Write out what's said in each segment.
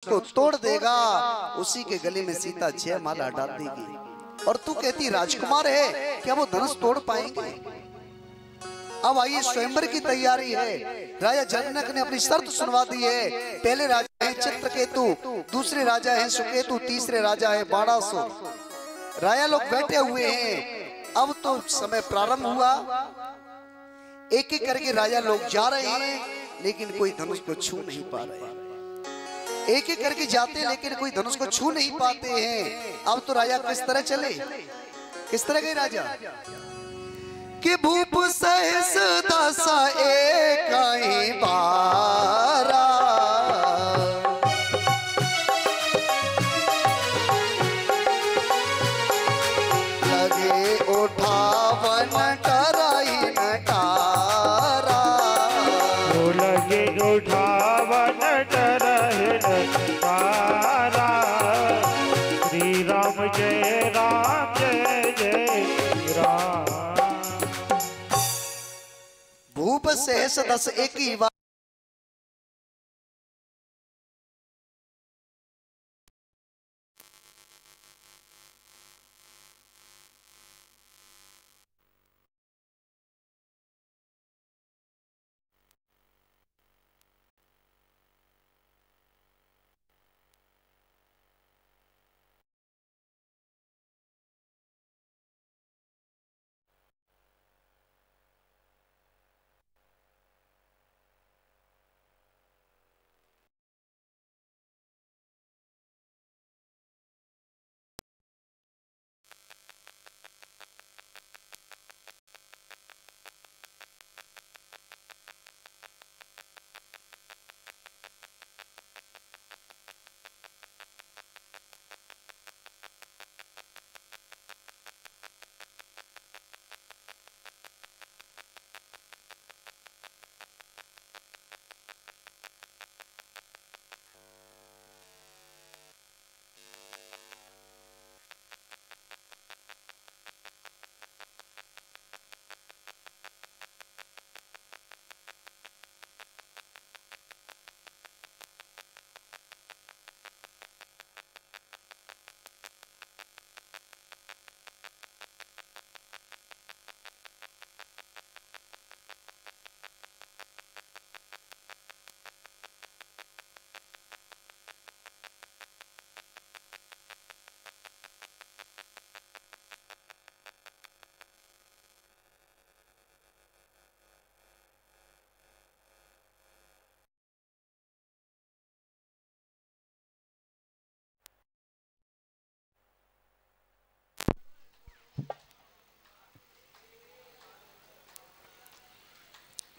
को तोड़ देगा, उसी के गले में सीता 6 माला डाल देगी। और तू कहती राजकुमार है, क्या वो धनुष तोड़ पाएंगे? अब आइए, स्वयंवर की तैयारी है। राजा जनक ने अपनी शर्त सुनवा दी है। पहले राजा है चित्रकेतु, दूसरे राजा है सुकेतु, तीसरे राजा है बाणासुर। राजा लोग बैठे हुए हैं। अब तो समय प्रारंभ हुआ। एक एक करके राजा लोग जा रहे हैं, लेकिन कोई धनुष को छू नहीं पा रहे। एक एक करके जाते, लेकिन कोई धनुष को छू नहीं पाते हैं। अब तो राजा किस तरह चले, किस तरह गए राजा कि भूप सहस दशा एक बारा, लगे उठावन टराई नटारा, लगे उठावन टराई नटारा। श्री राम जय राम जय जय राम। भूप सहस दस एक ही बार।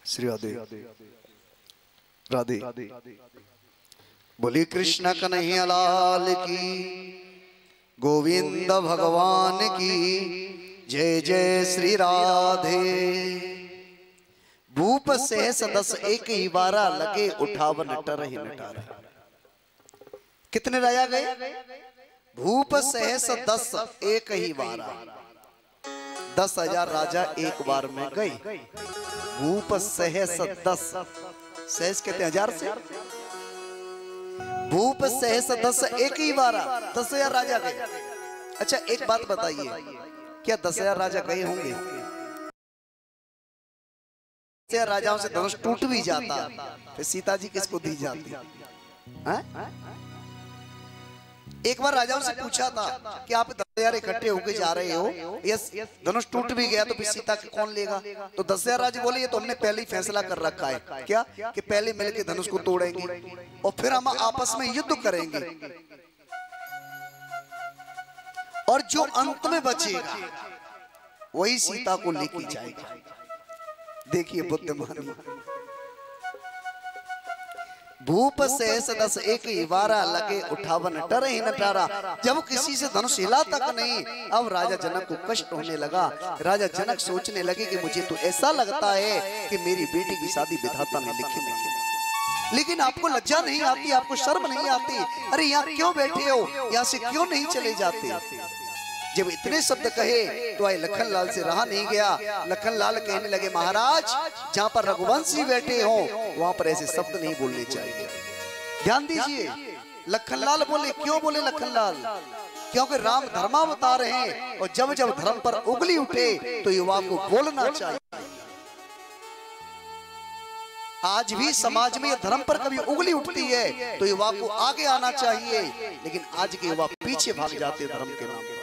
श्री राधे राधे। बोली कृष्ण कन्हैया लाल की, गोविंद भगवान की जय जय श्री राधे। भूप सहस दस एक ही बारा, लगे उठावन टरहि नटारा। कितने राजा गए? भूप सहस दस एक ही बारा, 10,000 राजा एक बार में गए। भूप सहस दस, सहस कहते 1000 से। भूप सहस दस एक ही बारा, 10,000 राजा गए। अच्छा एक बात बताइए, क्या 10,000 राजा गए होंगे? 10,000 राजाओं से धनुष टूट भी जाता, फिर सीता जी किसको दी जाती? एक बार राजाओं से पूछा था कि आप 10,000 इकट्ठे होके जा रहे हो, यस धनुष टूट भी गया तो फिर सीता को कौन लेगा? तो 10,000 राजा बोले ये तो हमने पहले ही फैसला कर रखा है। क्या? कि पहले मिलके धनुष को तोड़ेंगे और फिर हम आपस में युद्ध करेंगे, और जो अंत में बचेगा वही सीता को लेके जाएगा। देखिए बुद्धिमान। भूप सहस दस एक ही बारा, लगे उठावन टरहि नटारा। जब किसी से धनुष हिला तक नहीं, अब राजा जनक को कष्ट होने लगा। राजा जनक सोचने लगे कि मुझे तो ऐसा लगता है कि मेरी बेटी की शादी विधाता ने लिखी नहीं है। लेकिन आपको लज्जा नहीं आती, आपको शर्म नहीं आती? अरे यहाँ क्यों बैठे हो, यहाँ से क्यों नहीं चले जाते? जब इतने शब्द कहे तो आए लखनलाल से रहा नहीं गया। लखनलाल कहने लगे महाराज, जहाँ पर रघुवंशी बैठे हो वहां पर ऐसे शब्द नहीं बोलने चाहिए। ध्यान दीजिए, लखनलाल बोले, क्यों बोले लखनलाल? क्योंकि राम धर्मावतार हैं और जब जब धर्म पर उंगली उठे तो युवा को बोलना चाहिए। आज भी समाज में धर्म पर कभी उंगली उठती है तो युवा को आगे आना चाहिए, लेकिन आज के युवा पीछे भाग जाते धर्म के नाम पर।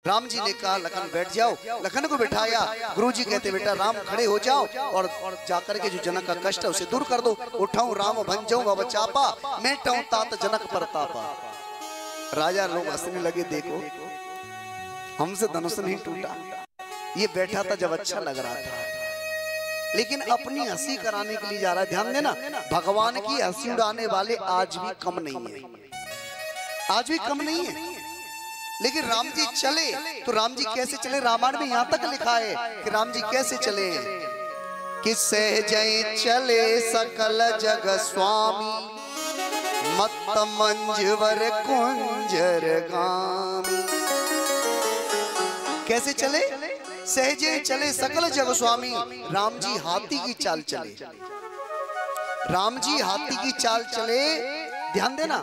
राम जी ने कहा लखन बैठ जाओ, लखन को बिठाया। गुरुजी कहते बेटा राम खड़े हो जाओ और जाकर के जो जनक का कष्ट है उसे दूर कर दो। उठाऊं राम भंजाऊं बाबा चापा, मेटाऊं तात जनक प्रतापा। राजा लोग हंसने लगे, देखो हमसे धनुष नहीं टूटा। ये बैठा था जब अच्छा लग रहा था, लेकिन अपनी हंसी कराने के लिए जा रहा है। ध्यान देना, भगवान की हंसी उड़ाने वाले आज भी कम नहीं है, आज भी कम नहीं है। लेकिन राम जी चले तो राम जी कैसे चले? रामायण में यहां तक लिखा है कि राम जी कैसे चले कि सहजय चले सकल जग स्वामी, मत मंजवर कुंजर गामी। कैसे चले? सहजे चले सकल जग स्वामी। राम जी हाथी की चाल चले, राम जी हाथी की चाल चले। ध्यान देना,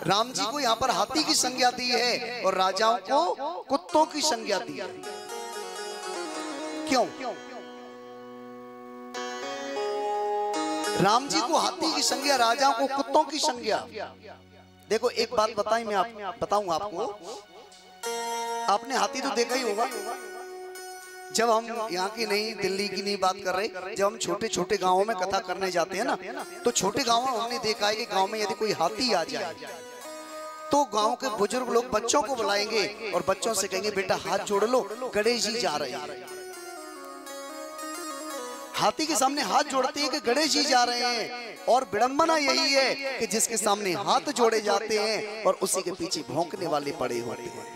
राम जी को यहाँ पर हाथी की संज्ञा दी है और राजाओं को कुत्तों की संज्ञा दी है। क्यों? राम जी को हाथी की संज्ञा, राजाओं को कुत्तों की संज्ञा। देखो एक बात बताई, मैं बताऊंगा आपको। आपने हाथी तो देखा ही होगा। जब हम यहाँ की नहीं, दिल्ली की नहीं बात कर रहे, जब हम छोटे छोटे गांवों में कथा करने जाते हैं ना, तो छोटे गांवों में हमने देखा है कि गांव में यदि कोई हाथी आ जाए तो गांव के बुजुर्ग लोग बच्चों को बुलाएंगे और बच्चों से कहेंगे बेटा हाथ जोड़ लो, गणेश जी जा रहे हैं। हाथी के सामने हाथ जोड़ते हैं कि गणेश जी जा रहे हैं। और विडंबना यही है कि जिसके सामने हाथ जोड़े जाते हैं और उसी के पीछे भौंकने वाले पड़े होते हैं।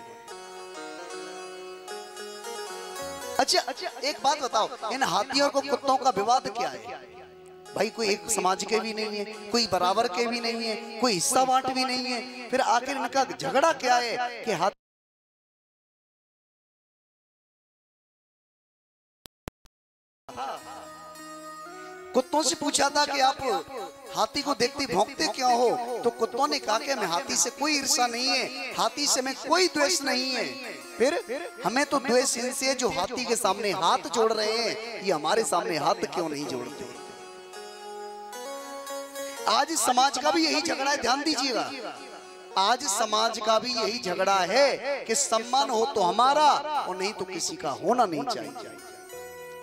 अच्छा, एक बात बताओ, इन हाथियों को कुत्तों का विवाद क्या है? भाई कोई एक समाज के भी नहीं है, कोई बराबर के भी नहीं है, कोई हिस्सा बांट भी नहीं है, फिर आखिर इनका झगड़ा क्या है कि हाथी कुत्तों से पूछा था कि आप हाथी को देखते भौंकते क्यों हो? तो कुत्तों ने कहा कि हमें हाथी से कोई ईर्ष्या नहीं है, हाथी से हमें कोई द्वेष नहीं है। फिर हमें तो द्वेष इनसे है जो हाथी के सामने हाथ जोड़ रहे हैं, ये हमारे सामने हाथ क्यों नहीं जोड़ते? आज समाज का भी यही झगड़ा है, ध्यान दीजिएगा। आज समाज का भी यही झगड़ा है कि सम्मान हो तो हमारा और नहीं तो किसी का होना नहीं चाहिए।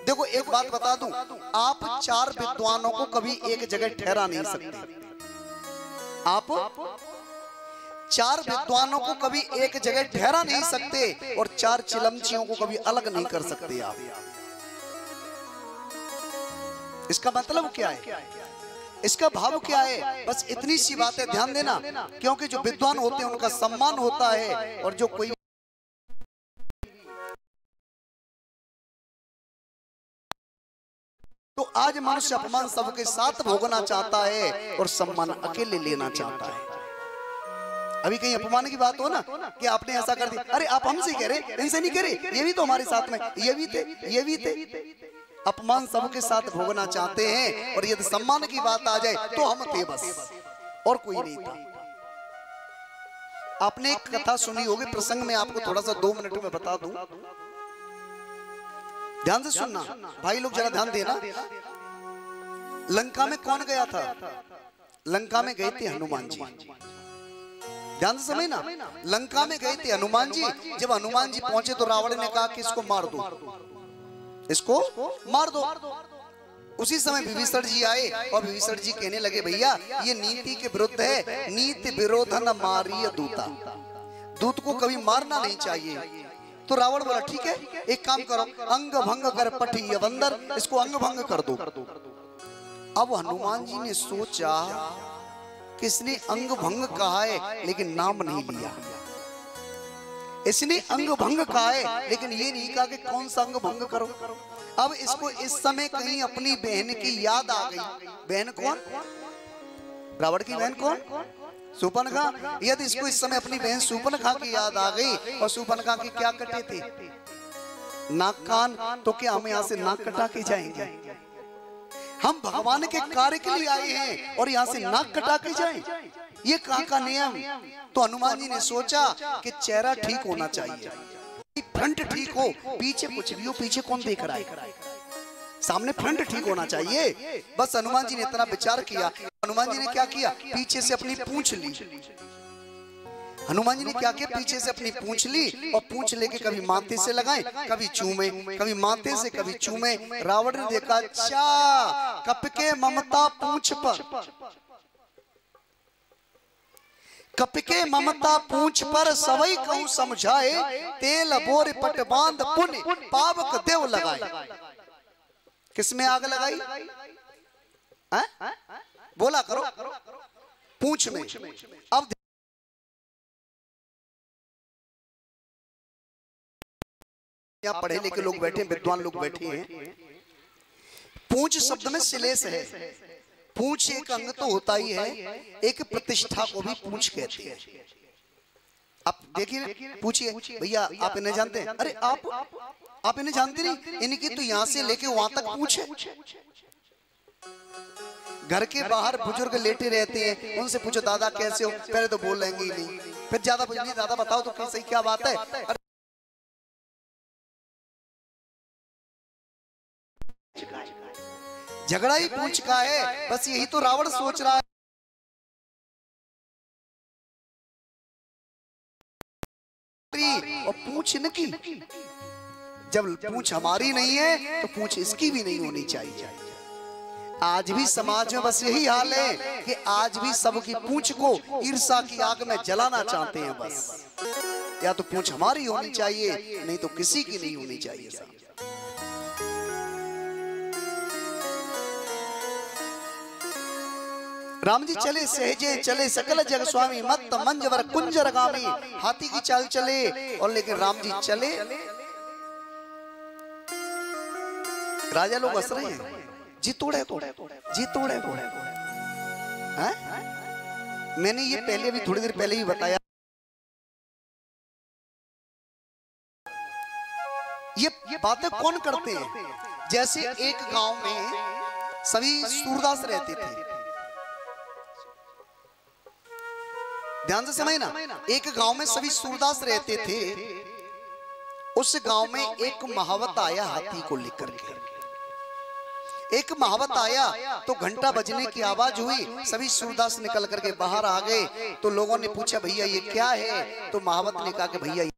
देखो एक बात बता दूं, आप चार विद्वानों को कभी एक जगह ठहरा नहीं सकते। आप चार विद्वानों को कभी एक जगह ठहरा नहीं सकते और चार चिलमचियों को कभी अलग नहीं कर सकते आप। इसका मतलब क्या है? इसका भाव क्या है? बस इतनी सी बात है, ध्यान देना। क्योंकि जो विद्वान होते हैं उनका सम्मान होता है और जो कोई तो आज मनुष्य अपमान सबके साथ भोगना चाहता है और सम्मान अकेले लेना चाहता है। अभी कहीं अपमान की बात हो ना कि आपने ऐसा कर दिया, अरे आप हमसे कह रहे, इनसे नहीं कह रहे, ये भी तो हमारे साथ में, ये भी थे, ये भी थे। अपमान सबके साथ भोगना चाहते हैं और यदि सम्मान की बात आ जाए तो हम थे बस, और कोई नहीं था। आपने एक कथा सुनी होगी, प्रसंग में आपको थोड़ा सा 2 मिनट में बता दूं, ध्यान से सुनना भाई लोग, जरा ध्यान देना। लंका में कौन गया था? लंका में गए थे हनुमान जी। ध्यान से समझना, लंका में गए थे हनुमान जी। जब हनुमान जी पहुंचे तो रावण ने कहा कि इसको मार दो, इसको मार दो। उसी समय विभीषण जी आए और विभीषण जी कहने लगे भैया ये नीति के विरुद्ध है, नीति विरोधन मारिय दूता, दूत को कभी मारना नहीं चाहिए। तो रावण बोला ठीक है, एक काम करो, अंग भंग कर पठिय बंदर, इसको अंग भंग कर दो। अब हनुमान जी ने सोचा किसने अंग भंग कहा है लेकिन नाम नहीं लिया, इसने अंग भंग कहा है लेकिन ये नहीं कहा कि कौन सा अंग भंग करो। अब इसको इस समय कहीं अपनी बहन की याद आ गई। बहन कौन? रावण की बहन कौन? शूर्पणखा। यदि इसको इस समय अपनी बहन शूर्पणखा की याद आ गई, और शूर्पणखा के क्या कटे थे? नाक कान, तो क्या हम यहाँ से नाक कटा के जाएंगे? हम भगवान के कार्य के लिए आए हैं और यहाँ से नाक कटा के जाएं, ये कहाँ का नियम। तो हनुमान जी ने सोचा कि चेहरा ठीक होना चाहिए, फ्रंट ठीक हो, पीछे कुछ भी हो, पीछे कौन देख रहा है, सामने फ्रंट ठीक होना चाहिए। बस हनुमान जी ने इतना विचार किया। हनुमान जी ने क्या किया, पीछे से अपनी पूंछ ली। हनुमान जी ने क्या किया, पीछे से अपनी पूंछ ली और पूंछ लेके कभी माथे से लगाए, कभी चूमे, कभी माथे से कभी चूमे। रावण ने देखा, अच्छा कपके ममता पूंछ पर, कपके ममता पूंछ पर सवई कहूं समझाए, तेल बोर पट बांध पुण्य पावक देव लगाए। किसमें आग लगाई, बोला करो, पूंछ में। अब यहाँ पढ़े लिखे लोग बैठे, विद्वान लोग बैठे हैं। पूंछ शब्द में श्लेष है। पूंछ एक अंग तो होता ही है, एक प्रतिष्ठा को भी पूंछ कहते हैं। आप देखिए, पूछिए भैया आप इन्हें जानते हैं? अरे आप इन्हें जानते नहीं? इनकी तो यहां से लेके वहां तक पूंछ है। घर के बाहर बुजुर्ग लेटे रहते हैं, उनसे पूछो दादा कैसे हो, पहले तो बोल लेंगे ही नहीं, फिर ज्यादा पूछेंगे दादा बताओ तो कैसे, क्या बात है। झगड़ा ही पूंछ का है, बस यही तो रावण सोच रहा है। और पूंछ इनकी, जब पूंछ हमारी नहीं है तो पूंछ इसकी भी नहीं होनी चाहिए। आज भी समाज में बस यही हाल है कि आज भी सबकी पूंछ को ईर्ष्या की आग में जलाना चाहते हैं। बस या तो पूंछ हमारी होनी चाहिए, नहीं तो किसी की नहीं होनी चाहिए। राम जी चले सहजे चले सकल जग स्वामी, मत मंजवर कुंजर गामी। हाथी की चाल चले और लेकिन राम जी चले, राजा लोग हंस रहे हैं, जी तोड़े जी तोड़े। मैंने ये पहले भी थोड़ी देर पहले ही बताया, ये बातें कौन करते हैं। जैसे एक गांव में सभी सूरदास रहते थे, ध्यान से समझ ना, एक गांव में सभी सूरदास रहते थे। उस गांव में एक महावत आया हाथी को लेकर के। एक महावत आया तो घंटा बजने की आवाज हुई, सभी सूरदास निकल करके बाहर आ गए। तो लोगों ने पूछा भैया ये क्या है, तो महावत ने कहा कि भैया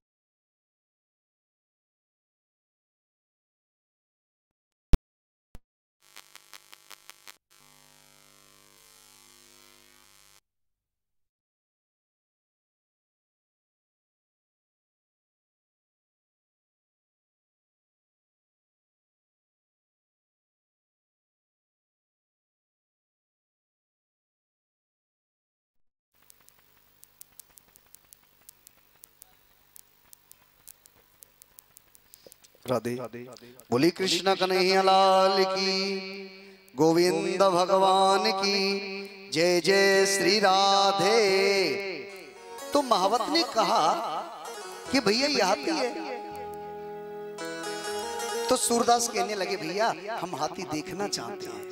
राधे बोली कृष्ण कन्हैया लाल की, गोविंद भगवान की जय जय श्री राधे। तो महावत ने कहा कि भैया ये हाथी है। तो सूरदास कहने लगे भैया हम हाथी देखना चाहते हैं।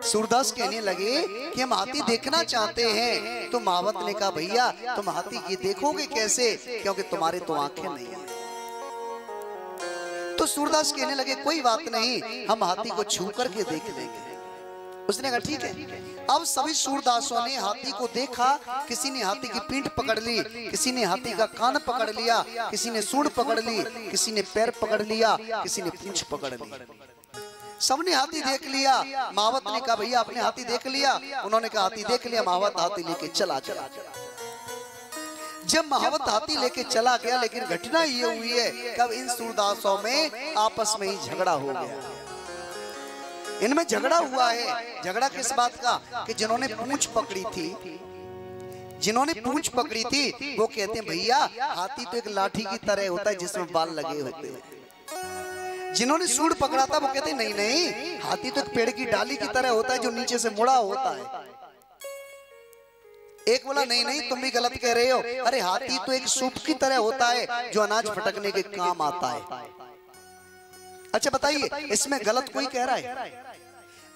सूरदास कहने लगे कि हम हाथी देखना चाहते हैं। तो महावत ने कहा भैया तुम हाथी ये देखोगे कैसे, क्योंकि तुम्हारे तो आंखें नहीं है। तो सूरदास कहने लगे कोई बात नहीं, हम हाथी को छू करके देख लेंगे। उसने कहा ठीक है। अब सभी सूरदासों ने हाथी को देखा। किसी ने हाथी की पीठ पकड़ ली, किसी ने हाथी का कान पकड़ लिया, किसी ने सूंड पकड़ ली, किसी ने पैर पकड़ लिया, किसी ने पूंछ पकड़ ली। सबने हाथी देख लिया। महावत ने कहा भैया आपने हाथी देख लिया? उन्होंने कहा हाथी देख लिया। महावत हाथी लेके चला गया। जब महावत हाथी लेके चला गया, लेकिन घटना ये हुई है कब इन सूरदासों में आपस में ही झगड़ा हो गया। इनमें झगड़ा हुआ है। झगड़ा किस बात का कि जिन्होंने पूंछ पकड़ी थी, जिन्होंने पूंछ पकड़ी थी वो कहते हैं भैया हाथी तो एक लाठी की तरह होता है जिसमें बाल लगे होते हैं। जिन्होंने सूंड पकड़ा था वो कहते नहीं नहीं हाथी तो एक पेड़ की डाली की तरह होता है जो नीचे से मुड़ा होता है। एक बोला नहीं नहीं तुम भी गलत कह रहे हो, अरे हाथी तो एक सूप की तरह होता है जो अनाज फटकने के काम आता है। अच्छा बताइए, इसमें गलत कोई कह रहा है?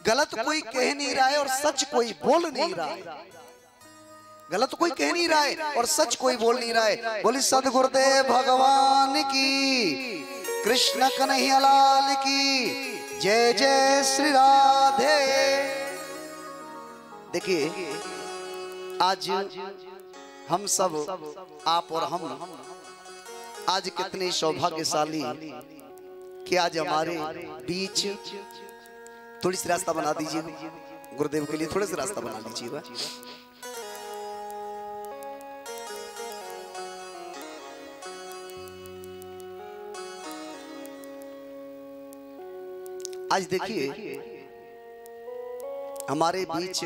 गलत कोई कह नहीं रहा है और सच कोई बोल नहीं रहा है। गलत कोई कह नहीं रहा है और सच कोई बोल नहीं रहा है। बोली सदगुरुदेव भगवान की, कृष्ण कन्हैया लाल की जय। जय श्री राधे। देखिए, आज हम सब, आप और हम, आज कितने सौभाग्यशाली कि आज हमारे बीच। थोड़ी सी रास्ता बना दीजिएगा गुरुदेव के लिए, थोड़ा सा रास्ता बना लीजिएगा। आज देखिए, हमारे बीच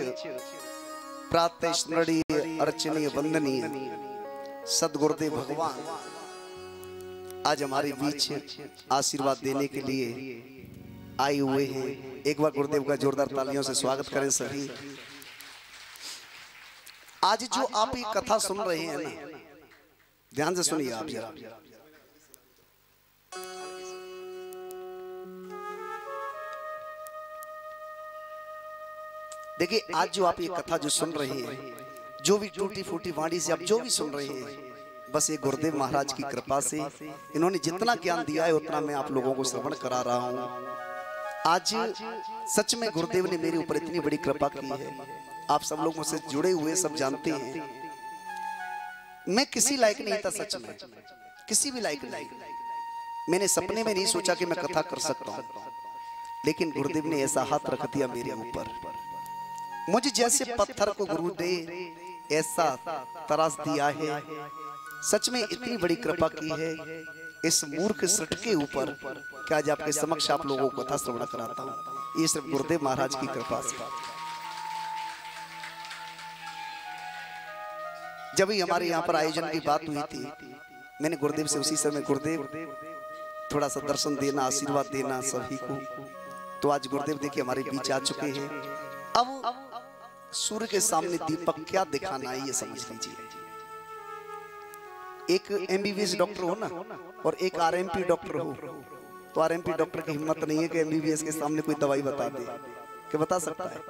प्रातः स्मरणीय, अर्चनीय, वंदनीय सदगुरुदेव भगवान आज हमारे बीच आशीर्वाद देने के लिए आए हुए हैं। एक बार गुरुदेव का जोरदार तालियों से स्वागत करें सभी। आज जो आप ये कथा सुन रहे हैं ना, ध्यान से सुनिए आप जरा। देखिए, आज जो आप ये कथा जो सुन रहे हैं, जो भी टूटी फूटी वाणी से आप जो भी सुन रहे हैं, बस ये गुरुदेव महाराज की कृपा से इन्होंने जितना ज्ञान दिया है उतना मैं आप लोगों को श्रवण करा रहा हूँ। आज सच में गुरुदेव ने मेरे ऊपर इतनी बड़ी कृपा की है। आप सब लोग मुझसे जुड़े हुए सब जानते हैं, मैं किसी लायक नहीं था, सच में किसी भी लायक नहीं। मैंने सपने में नहीं सोचा कि मैं कथा कर सकता हूँ, लेकिन गुरुदेव ने ऐसा हाथ रख दिया मेरे ऊपर। मुझे जैसे पत्थर को गुरु ने ऐसा तराश दिया है। सच में इतनी बड़ी कृपा की है इस मूर्ख सृष्टि के ऊपर कि आज आपके समक्ष आप लोगों को कथा श्रवण कराता हूँ। ये सिर्फ गुरुदेव महाराज की कृपा से। जब भी हमारे यहाँ पर आयोजन की बात हुई थी, मैंने गुरुदेव से उसी समय, गुरुदेव थोड़ा सा दर्शन देना, आशीर्वाद देना सभी को। तो आज गुरुदेव देखिए हमारे बीच आ चुके हैं। अब सूर्य के सामने दीपक क्या दिखाना है ये समझ लीजिए। एक एमबीबीएस डॉक्टर हो ना और एक आरएमपी डॉक्टर हो, तो आरएमपी डॉक्टर की हिम्मत नहीं है कि एमबीबीएस के सामने कोई दवाई बता दे। क्या बता सकता है?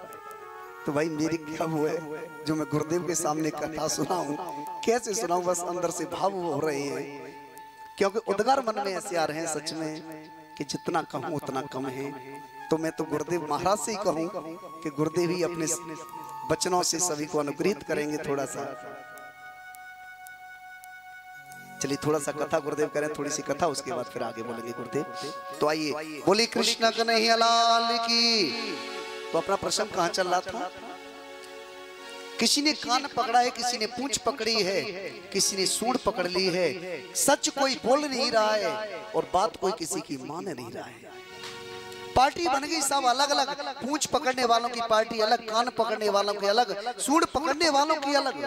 तो भाई मेरी क्या वो है जो मैं गुरुदेव के सामने कथा सुनाऊं, कैसे सुनाऊं? बस अंदर से भाव हो रहे हैं, क्योंकि उद्गार मन में ऐसे आ रहे हैं सच में कि जितना कहूं उतना कम है। तो मैं तो गुरुदेव महाराज से ही कहूं कि गुरुदेव ही अपने वचनों से सभी को अनुग्रहित करेंगे। थोड़ा सा चलिए, थोड़ा सा कथा गुरुदेव करें, थोड़ी सी कथा, उसके बाद फिर आगे बोलेंगे गुरुदेव। तो आइए, बोली कृष्ण कन्हैया लाल की। तो अपना प्रसंग कहाँ चल रहा था? किसी ने कान पकड़ा है, किसी ने पूंछ पकड़ी है, किसी ने सूंड पकड़ ली है। सच कोई बोल नहीं रहा है और बात कोई किसी की मान नहीं रहा है। पार्टी बन गई सब अलग अलग, पूंछ पकड़ने वालों की पार्टी अलग, कान पकड़ने वालों की अलग, सूंड पकड़ने वालों की अलग।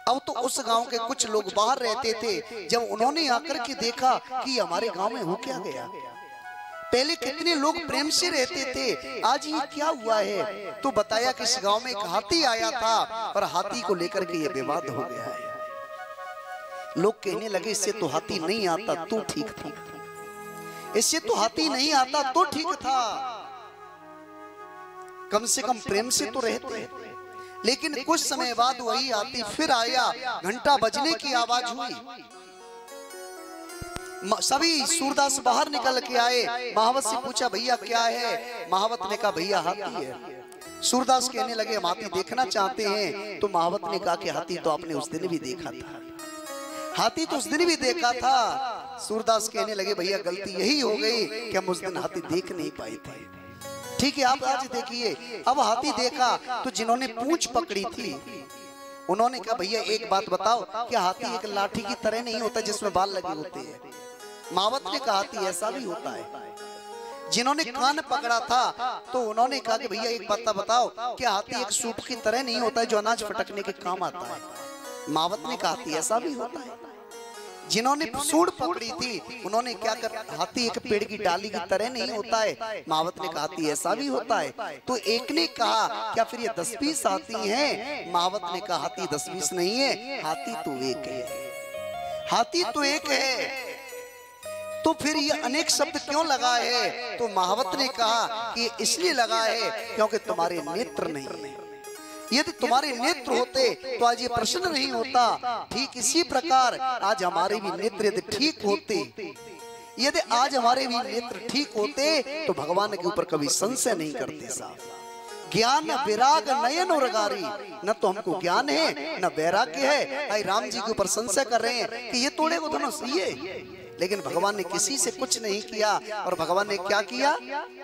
अब तो उस गांव के कुछ लोग बाहर रहते थे, जब उन्होंने आकर के देखा कि हमारे गांव में हो क्या गया। पहले कितने लोग प्रेम से रहते थे, आज ये क्या हुआ है? तो बताया कि इस गांव में एक हाथी आया था और हाथी को लेकर के ये विवाद हो गया है। लोग कहने लगे इससे तो हाथी नहीं आता तो ठीक था, इससे तो हाथी नहीं आता तो ठीक था, कम से कम प्रेम से तो रहते। लेकिन कुछ समय बाद वही हाथी फिर आया, घंटा बजने की आवाज हुई, सभी सूरदास बाहर निकल के आए। महावत से पूछा भैया क्या है? महावत ने कहा भैया हाथी है। सूरदास कहने लगे हम हाथी देखना चाहते हैं। तो महावत ने कहा कि हाथी तो आपने उस दिन भी देखा था, हाथी तो उस दिन भी देखा था। सूरदास कहने लगे भैया गलती यही हो गई कि हम उस दिन हाथी देख नहीं पाए थे। ठीक है, आप आज देखिए। अब हाथी देखा तो जिन्होंने पूंछ पकड़ी थी उन्होंने कहा भैया एक बात बताओ, क्या हाथी एक लाठी की तरह नहीं होता जिसमें बाल लगे होते हैं? महावत ने कहा हाथी ऐसा भी होता है। जिन्होंने कान पकड़ा था तो उन्होंने कहा कि भैया एक बात बताओ, क्या हाथी एक सूप की तरह नहीं होता है जो अनाज फटकने के काम आता है? महावत ने कहा हाथी ऐसा भी होता है। जिन्होंने सूंड पकड़ी थी उन्होंने क्या कर, हाथी एक पेड़ की डाली की तरह नहीं होता है। महावत ने कहा हाथी ऐसा भी होता है। तो एक ने कहा क्या फिर ये 10-20 हाथी हैं? महावत ने कहा हाथी 10-20 नहीं है, हाथी तो एक है, हाथी तो एक है। तो फिर ये अनेक शब्द क्यों लगा है? तो महावत ने कहा कि इसलिए लगा है क्योंकि तुम्हारे नेत्र नहीं है। यदि तुम्हारे नेत्र होते तो आज ये प्रश्न नहीं होता। ठीक इसी प्रकार आज हमारे भी नेत्र यदि ठीक होते, यदि आज हमारे भी नेत्र ठीक होते तो भगवान के ऊपर कभी संशय नहीं करते साहब। ज्ञान विराग नयन उरगारी, न तो हमको ज्ञान है न वैराग्य है। भाई राम जी के ऊपर संशय कर रहे हैं कि ये तोड़े को धनुष ये, लेकिन भगवान ने किसी से कुछ नहीं किया। और भगवान ने क्या किया?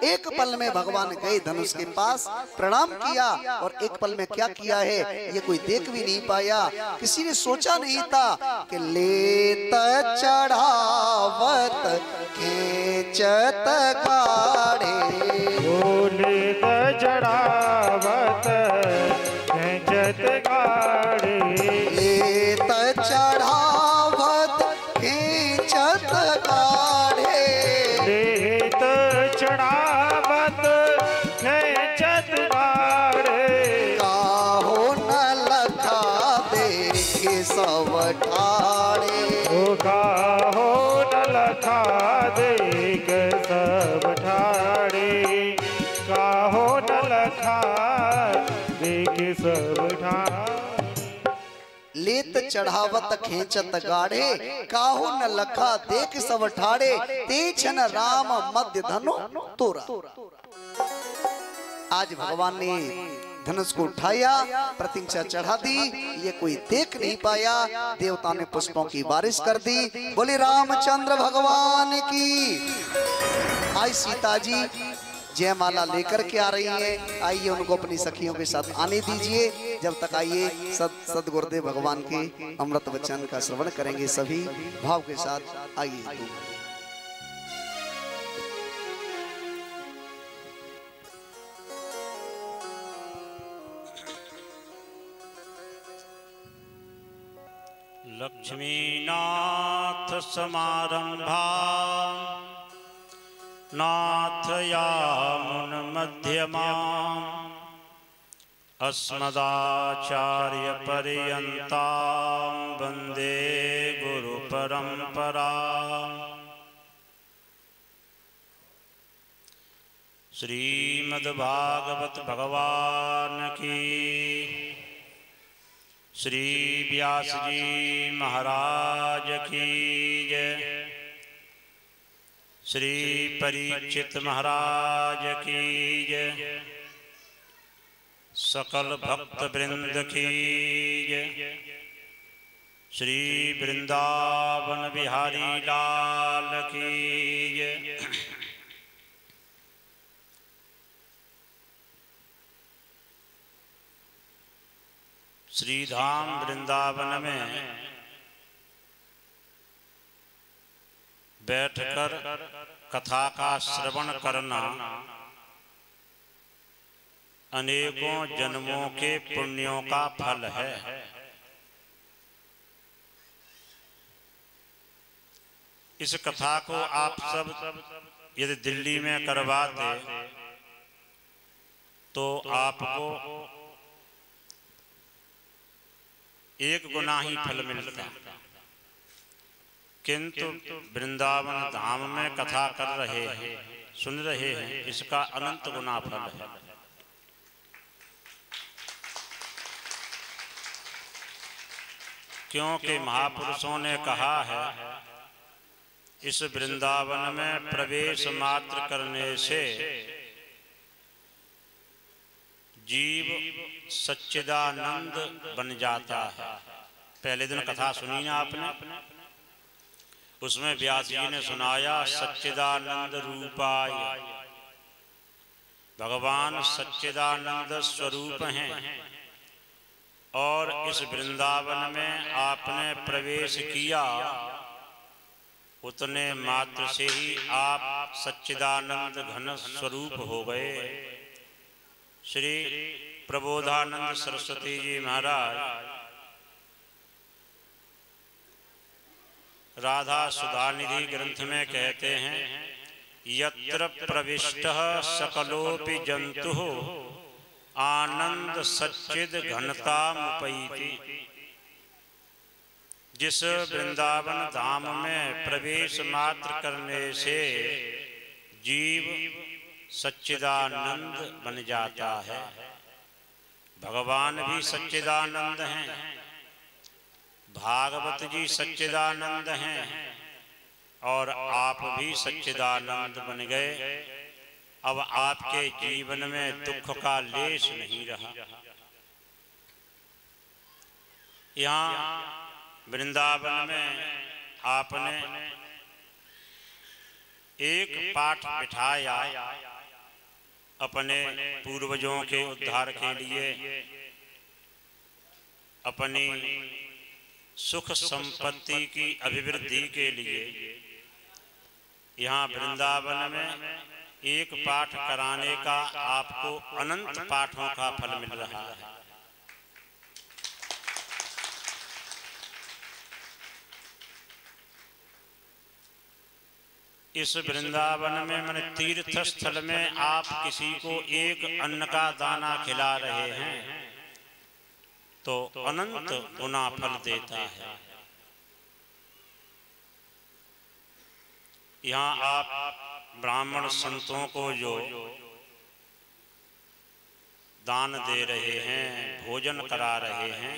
एक पल में भगवान गए धनुष के पास, प्रणाम किया और एक पल में क्या किया है ये कोई देख भी नहीं पाया। किसी ने सोचा नहीं था कि लेत चढ़ावत खींचत गाड़े, लेत चढ़ावत खींचत गाड़े, लेत चढ़ावत खींचत गाड़े, लेत चढ़ावत खींचत गाड़े, काहो न लखा देखे सब ठाड़े, काहो न लखा देख सब ठाड़े, काहो न लखा देख सब ठाड़े। लेत चढ़ावत खींचत गाड़े, काहो न लखा देख सब ठाड़े, तेछन राम मध्य धनो तोरा। आज भगवान ने धनुष को उठाया, प्रतिज्ञा चढ़ा दी, ये कोई देख नहीं पाया। देवता ने पुष्पों की बारिश कर दी। बोले रामचंद्र भगवान की। आई सीता जी जयमाला लेकर के आ रही हैं। आइए उनको अपनी सखियों के साथ आने दीजिए। जब तक आइए सदगुरुदेव भगवान के अमृत वचन का श्रवण करेंगे सभी भाव के साथ। आइए लक्ष्मीनाथ समारंभा नाथयामुन मध्यमा अस्मदाचार्य पर्यन्तां वन्दे गुरु परंपरा। श्रीमद्भागवत भगवान की, श्री व्यास जी महाराज की जय, श्री परीक्षित महाराज की जय, सकल भक्त वृंद की जय, श्री वृंदावन बिहारी लाल की जय। श्रीधाम वृंदावन में बैठकर कथा का श्रवण करना अनेकों जन्मों के पुण्यों का फल है। इस कथा को आप सब यदि दिल्ली में करवाते तो आपको 1 गुना ही फल मिलता, किंतु वृंदावन धाम में कथा कर रहे हैं, सुन रहे हैं, इसका अनंत गुना फल है। क्योंकि महापुरुषों ने कहा है इस वृंदावन में प्रवेश मात्र करने से जीव सच्चिदानंद बन जाता है। पहले दिन कथा सुनी ना आपने, उसमें व्यास जी ने सुनाया सच्चिदानंद रूपाय, भगवान सच्चिदानंद स्वरूप हैं और इस वृंदावन में आपने प्रवेश किया उतने मात्र से ही आप सच्चिदानंद घन स्वरूप हो गए। श्री प्रबोधानंद सरस्वती जी महाराज राधा सुधानिधि ग्रंथ में कहते हैं यत्र प्रविष्टः सकलोपि जंतुः आनंद सच्चिद घनतामुपैति। जिस वृंदावन धाम में प्रवेश मात्र करने से जीव सच्चिदानंद बन जाता है। भगवान भी सच्चिदानंद हैं, भागवत जी सच्चिदानंद हैं और आप भी सच्चिदानंद बन गए। अब आपके जीवन में दुख का लेश नहीं रहा। यहाँ वृंदावन में आपने एक पाठ बिठाया अपने पूर्वजों के उद्धार के लिए, अपनी सुख संपत्ति की अभिवृद्धि के लिए। यहाँ वृंदावन में एक पाठ कराने का आपको अनंत पाठों का फल मिल रहा है। इस वृंदावन में मन तीर्थ स्थल में आप किसी को एक अन्न का दाना खिला रहे हैं तो अनंत गुना फल देता है। यहाँ आप ब्राह्मण संतों को जो दान दे रहे हैं, भोजन करा रहे हैं,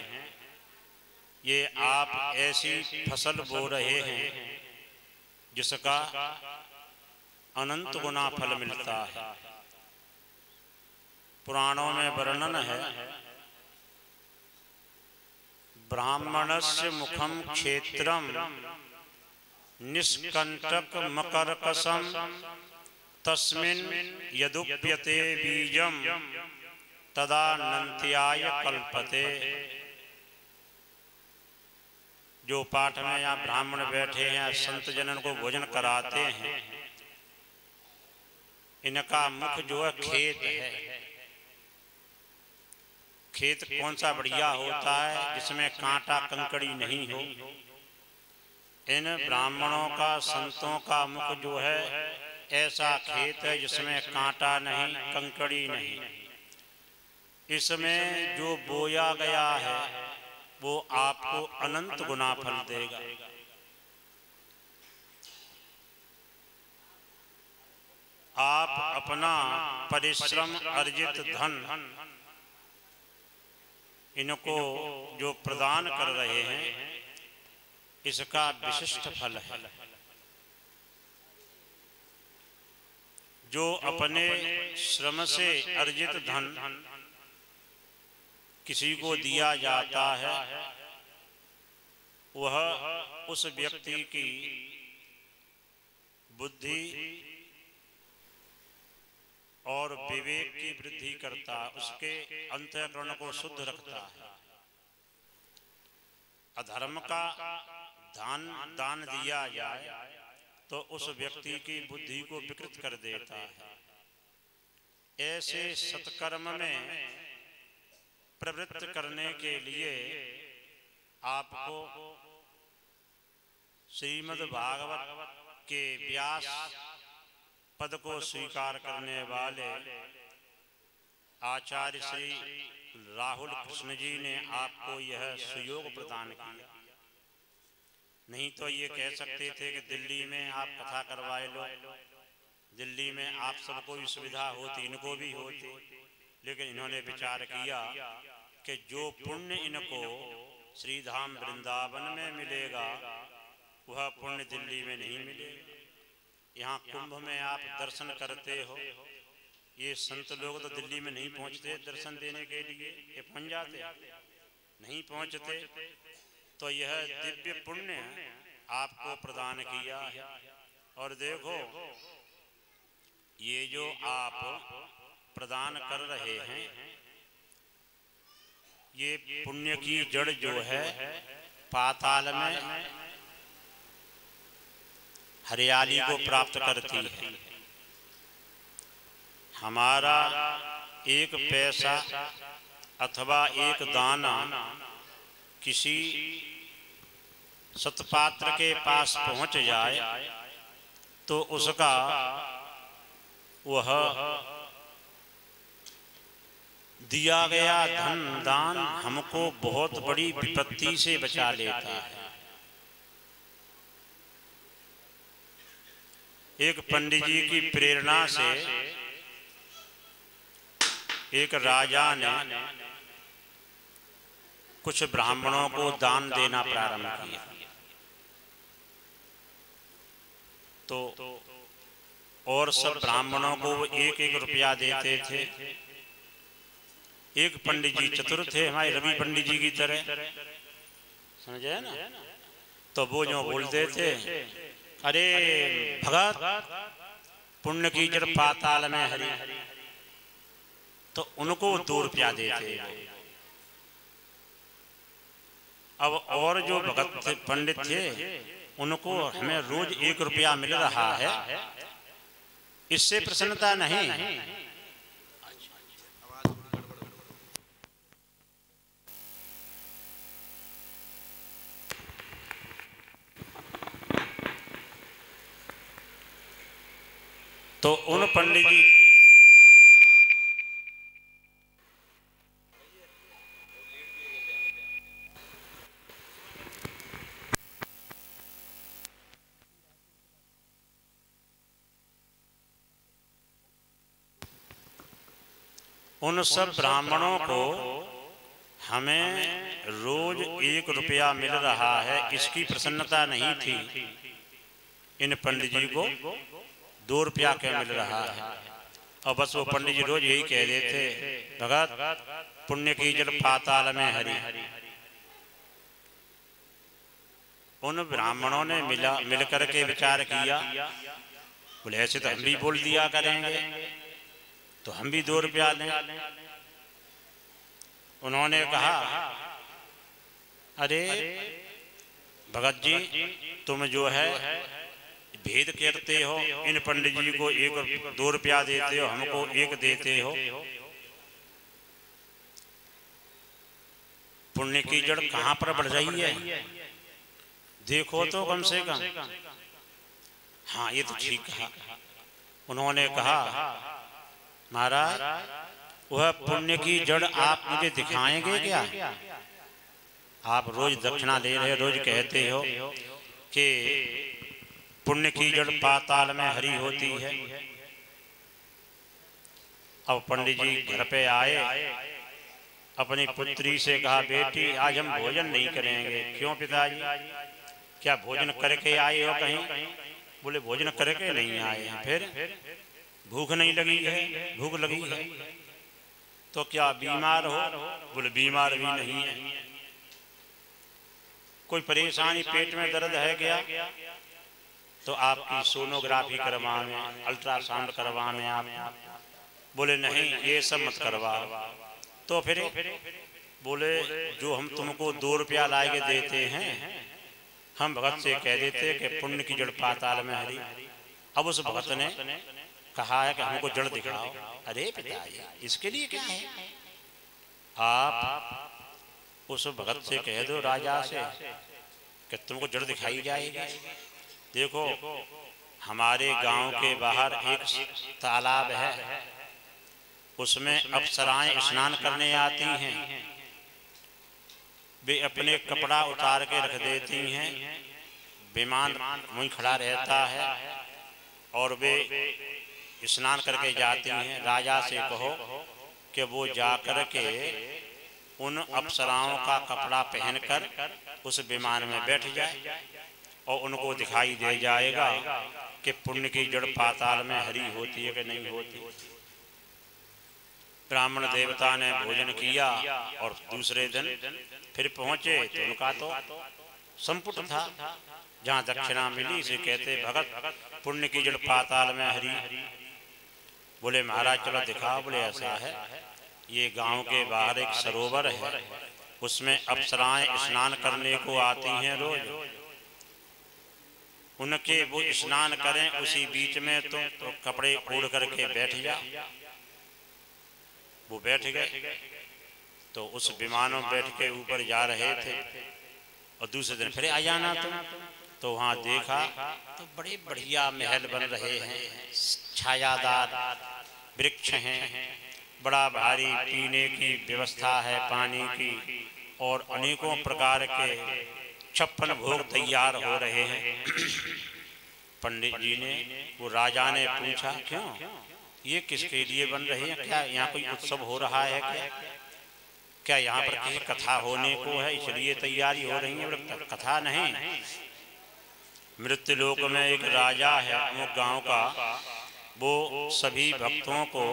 ये आप ऐसी फसल बो रहे हैं जिसका अनंत गुना फल मिलता है। पुराणों में वर्णन है, ब्राह्मणस्य मुखम क्षेत्रम निष्कंटक मकरकसम तस्मिन् यदुप्यते बीजम तदा नन्त्याय कल्पते। जो पाठ में यहाँ ब्राह्मण बैठे हैं, संत जनन को भोजन कराते हैं, इनका मुख जो है खेत है। खेत कौन सा बढ़िया होता है जिसमें कांटा कंकड़ी नहीं हो। इन ब्राह्मणों का, संतों का मुख जो है ऐसा खेत है जिसमें कांटा नहीं, कंकड़ी नहीं। इसमें जो बोया गया है वो आपको अनंत गुना फल देगा। आप अपना परिश्रम अर्जित धन इनको जो प्रदान कर रहे हैं, इसका विशिष्ट फल है। जो अपने श्रम से अर्जित धन किसी को दिया जाता है, वह उस व्यक्ति की बुद्धि और विवेक की वृद्धि करता, उसके अंतःकरण को शुद्ध रखता है। अधर्म का दान दिया जाए तो उस व्यक्ति की बुद्धि को विकृत कर देता है। ऐसे सत्कर्म में प्रवृत्त करने के लिए आपको श्रीमद् भागवत के व्यास पद को स्वीकार करने वाले आचार्य श्री राहुल कृष्ण जी ने आपको यह सुयोग प्रदान किया। नहीं तो ये कह सकते थे कि दिल्ली में आप कथा करवाए लो, दिल्ली में आप सबको भी सुविधा होती, इनको भी होती। लेकिन इन्होंने विचार किया कि जो पुण्य इनको श्रीधाम वृंदावन में मिलेगा वह पुण्य दिल्ली में नहीं मिलेगा। यहाँ कुंभ में आप दर्शन करते हो, ये संत लोग तो दिल्ली में नहीं पहुँचते दर्शन देने के लिए, ये पहुँच जाते नहीं पहुँचते। तो यह दिव्य पुण्य आपको प्रदान किया है। और देखो, ये जो आप प्रदान कर रहे हैं, ये पुण्य की जड़ जो है पाताल में हरियाली को प्राप्त करती है। हमारा एक पैसा अथवा एक दाना किसी सत्पात्र के पास पहुंच जाए तो उसका वह दिया गया धन दान हमको बहुत बड़ी विपत्ति से बचा लेता है। एक पंडित जी की प्रेरणा से एक राजा ने कुछ ब्राह्मणों को दान देना प्रारंभ किया। तो और सब ब्राह्मणों को 1-1 रुपया देते थे। एक पंडित जी चतुर थे, हमारे रवि पंडित जी की तरह, समझे ना। तो वो जो बोलते थे, अरे भगत पुण्य की जड़ पाताल में हरी, तो उनको 2 रुपया देते। अब और जो भगत पंडित थे उनको हमें रोज 1 रुपया मिल रहा है, इससे प्रसन्नता नहीं। तो उन पंडित जी उन सब ब्राह्मणों को हमें रोज 1 रुपया मिल रहा है, इसकी प्रसन्नता नहीं थी। इन पंडित जी को 2 रुपया क्या मिल रहा है। और बस वो पंडित जी रोज यही कह देते, भगत पुण्य की जड़ पाताल में हरी। उन ब्राह्मणों ने मिल करके विचार किया, बोले ऐसे तो हम भी बोल दिया करेंगे, तो हम भी 2 रुपया लें। उन्होंने कहा, अरे भगत जी तुम जो है भेद करते हो, इन पंडित जी को 2 रुपया देते हो, हमको 1 देते हो। पुण्य की जड़ कहाँ पर बढ़ रही है, देखो तो कम से कम। हाँ ये तो ठीक कहा। उन्होंने कहा, महाराज वह पुण्य की जड़ आप मुझे दिखाएंगे क्या? आप रोज दक्षिणा ले रहे, रोज कहते हो कि पुण्य की जड़ पाताल में हरी होती है। अब पंडित जी घर पे आए, अपनी पुत्री से कहा, बेटी आज हम भोजन नहीं करेंगे। क्यों पिताजी, क्या भोजन करके आए हो कहीं? बोले भोजन करके नहीं आए हैं। फिर भूख नहीं लगी है? भूख लगी है। तो क्या बीमार हो? बोले बीमार भी नहीं है। कोई परेशानी, पेट में दर्द है क्या? तो आपकी सोनोग्राफी करवाएं, अल्ट्रासाउंड करवाएं आप। बोले नहीं ये सब मत करवाओ। तो फिर बोले जो हम तुमको 2 रुपया ला के देते हैं, हम भगत से कह देते कि पुण्य की जड़ पाताल में हरी। अब उस भगत ने कहा है कि हमको जड़ दिखाओ। अरे पिताजी इसके लिए क्या है, आप उस भगत से कह दो राजा से कि तुमको जड़ दिखाई जाएगी। देखो हमारे गांव के बाहर एक तालाब है, उसमें अप्सराएं स्नान करने आती हैं। वे अपने कपड़ा उतार के रख देती हैं, विमान वहीं खड़ा रहता है और वे स्नान करके जाती हैं। राजा से कहो कि वो जाकर के उन अप्सराओं का कपड़ा पहनकर उस विमान में बैठ जाए और उनको दिखाई दे जाएगा कि पुण्य की जड़ पाताल में हरी होती है कि नहीं होती। ब्राह्मण देवता ने भोजन किया और दूसरे दिन फिर पहुंचे तो उनका तो संपुट था। जहाँ दक्षिणा मिली से कहते, भगत पुण्य की जड़ पाताल में हरी। बोले महाराज चलो दिखाओ। बोले ऐसा है, ये गांव के बाहर एक सरोवर है, उसमें अप्सराएं स्नान करने को आती हैं रोज। उनके वो स्नान करें, उसी बीच में तो कपड़े ओढ़ करके बैठ जा। वो बैठ गए तो उस विमानों में बैठ के ऊपर जा रहे थे और दूसरे दिन फिर आ जाना तो वहाँ देखा तो बड़े बढ़िया महल बन रहे हैं, छायादार वृक्ष हैं, बड़ा भारी पीने की व्यवस्था है पानी की, और अनेकों प्रकार के 56 भोग तैयार हो रहे हैं। पंडित जी ने, वो राजा ने पूछा, क्यों ये किसके लिए बन रहे हैं? क्या यहाँ कोई उत्सव हो रहा है? क्या यहाँ पर किसी कथा होने को है इसलिए तैयारी हो रही है? कथा नहीं, मृत्युलोक में एक राजा है अमुक गांव का, वो सभी भक्तों को,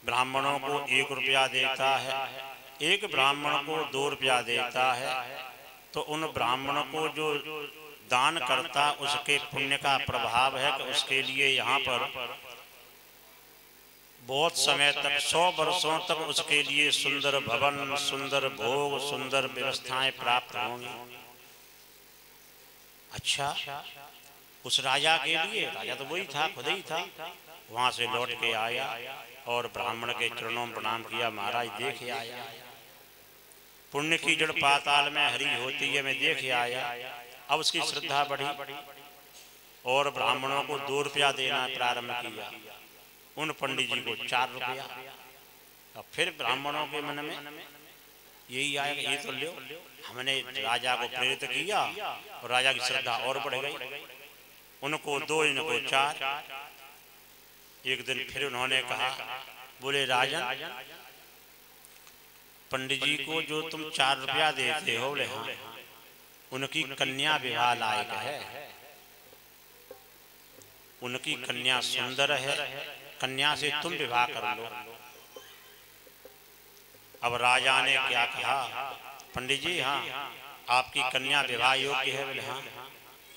ब्राह्मणों को 1 रुपया देता है, एक ब्राह्मण को 2 रुपया देता है। तो उन ब्राह्मण को जो दान करता उसके पुण्य का प्रभाव है कि उसके लिए यहाँ पर बहुत समय तक, 100 वर्षों तक उसके लिए सुंदर भवन, सुंदर भोग, सुंदर व्यवस्थाएं प्राप्त होंगी। अच्छा, उस राजा के लिए, राजा तो वही था, खुद ही था, वहां से लौट के आया और ब्राह्मण के चरणों में प्रणाम किया, महाराज देखे आया, पुण्य की जड़ पाताल में हरी होती है, मैं देखे आया। अब उसकी श्रद्धा बढ़ी और ब्राह्मणों को 2 रुपया देना प्रारंभ किया, उन पंडित जी को 4 रुपया। अब फिर ब्राह्मणों के मन में यही आया, ये तो लो। हमने राजा को प्रेरित किया और राजा की श्रद्धा और बढ़ गई, उनको 2, इनको 4। एक दिन फिर उन्होंने कहा, बोले राजन, पंडित जी को जो तुम 4 रुपया देते हो, बोले हाँ, उनकी कन्या विवाह लायक है, उनकी कन्या सुंदर है, कन्या से तुम विवाह कर लो। अब राजा ने क्या कहा, पंडित जी हाँ, आपकी कन्या विवाह योग्य है? बोले हाँ,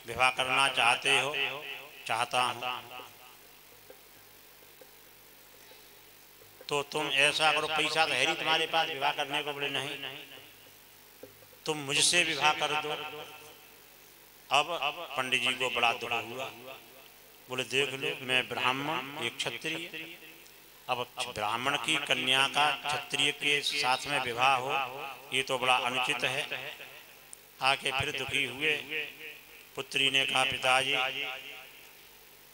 विवाह करना चाहते हो? चाहता हूं। तो तुम ऐसा करो, पैसा तो है नहीं तुम्हारे पास विवाह करने को? बोले नहीं, तुम मुझसे विवाह कर दो। अब पंडित जी को बड़ा दुख हुआ, बोले देख लो, मैं ब्राह्मण, एक क्षत्रिय, अब ब्राह्मण की कन्या का क्षत्रिय के साथ में विवाह हो, ये तो बड़ा अनुचित है। आके फिर दुखी हुए, पुत्री ने कहा, पिताजी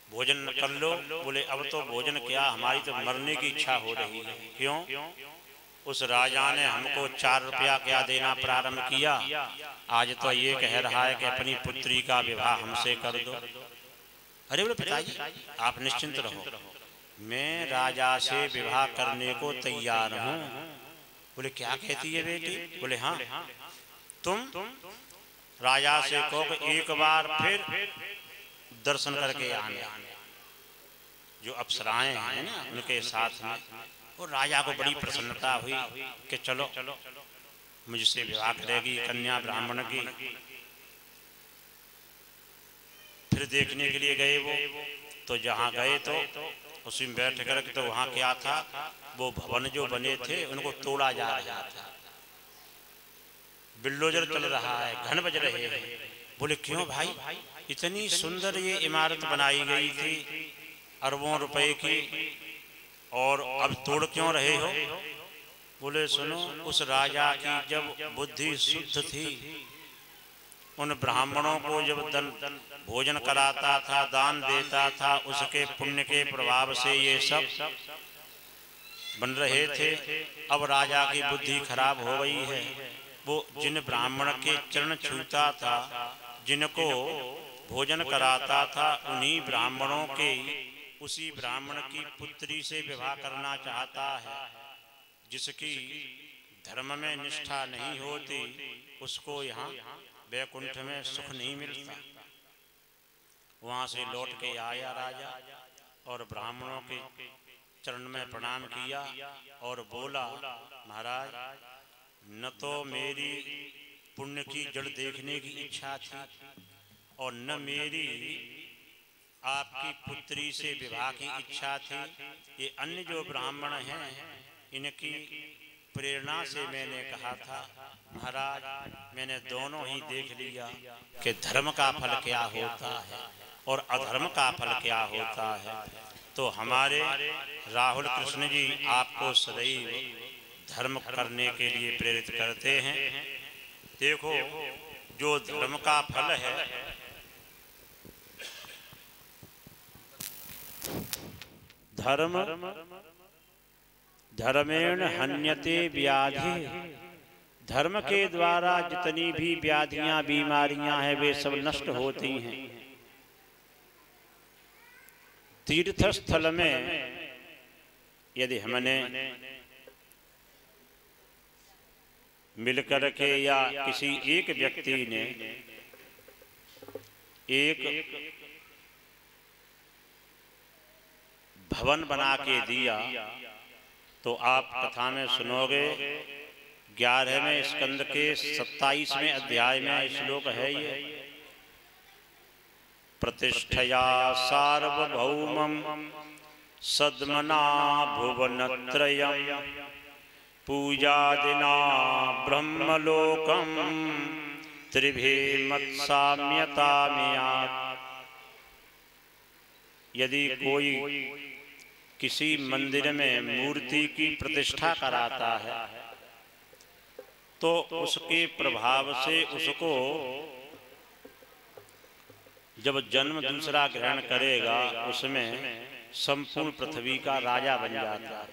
भोजन कर लो। बोले अब तो भोजन क्या, हमारी तो मरने की इच्छा हो रही है। क्यों? उस राजा ने हमको 4 रुपया क्या देना प्रारंभ किया, आज तो ये कह रहा है कि अपनी पुत्री का विवाह हमसे कर दो। अरे बोले पिताजी आप निश्चिंत रहो, मैं राजा से विवाह करने को तैयार हूँ। बोले क्या कहती है बेटी? बोले हाँ, तुम राजा से कहो कि एक बार फिर दर्शन करके आना। जो अप्सराएं हैं ना उनके साथ में, और राजा को बड़ी प्रसन्नता हुई कि चलो मुझसे विवाह करेगी कन्या ब्राह्मण की। फिर देखने के लिए गए वो, तो जहाँ गए तो उसी में बैठ कर, तो वहाँ क्या था, वो भवन जो बने थे उनको तोड़ा जा रहा था, बिल्डोजर चल रहा है, घन बज रहे हैं। बोले क्यों भाई, इतनी सुंदर ये इमारत बनाई गई थी अरबों रुपए की, और अब तोड़ क्यों रहे हो? बोले सुनो, उस राजा की जब बुद्धि शुद्ध थी, उन ब्राह्मणों को जब भोजन कराता था, दान देता था, उसके पुण्य के प्रभाव से ये सब बन रहे थे। अब राजा की बुद्धि खराब हो गई है। वो जिन ब्राह्मण के चरण छूता था, जिनको भोजन कराता था, उन्हीं ब्राह्मणों के उसी ब्राह्मण की पुत्री से विवाह करना चाहता है। जिसकी धर्म में निष्ठा नहीं होती, उसको यहाँ वैकुंठ में सुख नहीं मिलता। वहां से लौट के आया राजा और ब्राह्मणों के चरण में प्रणाम किया और बोला, महाराज न तो मेरी पुण्य की जड़ देखने की इच्छा थी, और न मेरी आपकी पुत्री से विवाह की इच्छा थी। ये अन्य जो ब्राह्मण हैं, इनकी प्रेरणा से मैंने कहा था। महाराज मैंने दोनों ही देख लिया कि धर्म का फल क्या होता है और अधर्म का फल क्या होता है। तो हमारे राहुल कृष्ण जी आपको सदैव धर्म करने के लिए प्रेरित करते हैं। देखो जो धर्म का फल है, धर्म धर्मेण हन्यते व्याधि, धर्म के द्वारा जितनी भी व्याधियां बीमारियां हैं वे सब नष्ट होती हैं। तीर्थ स्थल में यदि हमने मिलकर के या किसी एक व्यक्ति ने एक भवन बना के दिया, तो आप कथा में सुनोगे 11वें स्कंद के 27वें अध्याय में श्लोक है ये, प्रतिष्ठया सार्वभौमं सद्मना भुवनत्रयम् पूजादिना ब्रह्मलोकं त्रिभिर्मत्साम्यतामियात्। यदि कोई किसी मंदिर में मूर्ति की प्रतिष्ठा कराता है तो उसके प्रभाव से उसको जब जन्म दूसरा ग्रहण करेगा उसमें संपूर्ण पृथ्वी का राजा बन जाता है।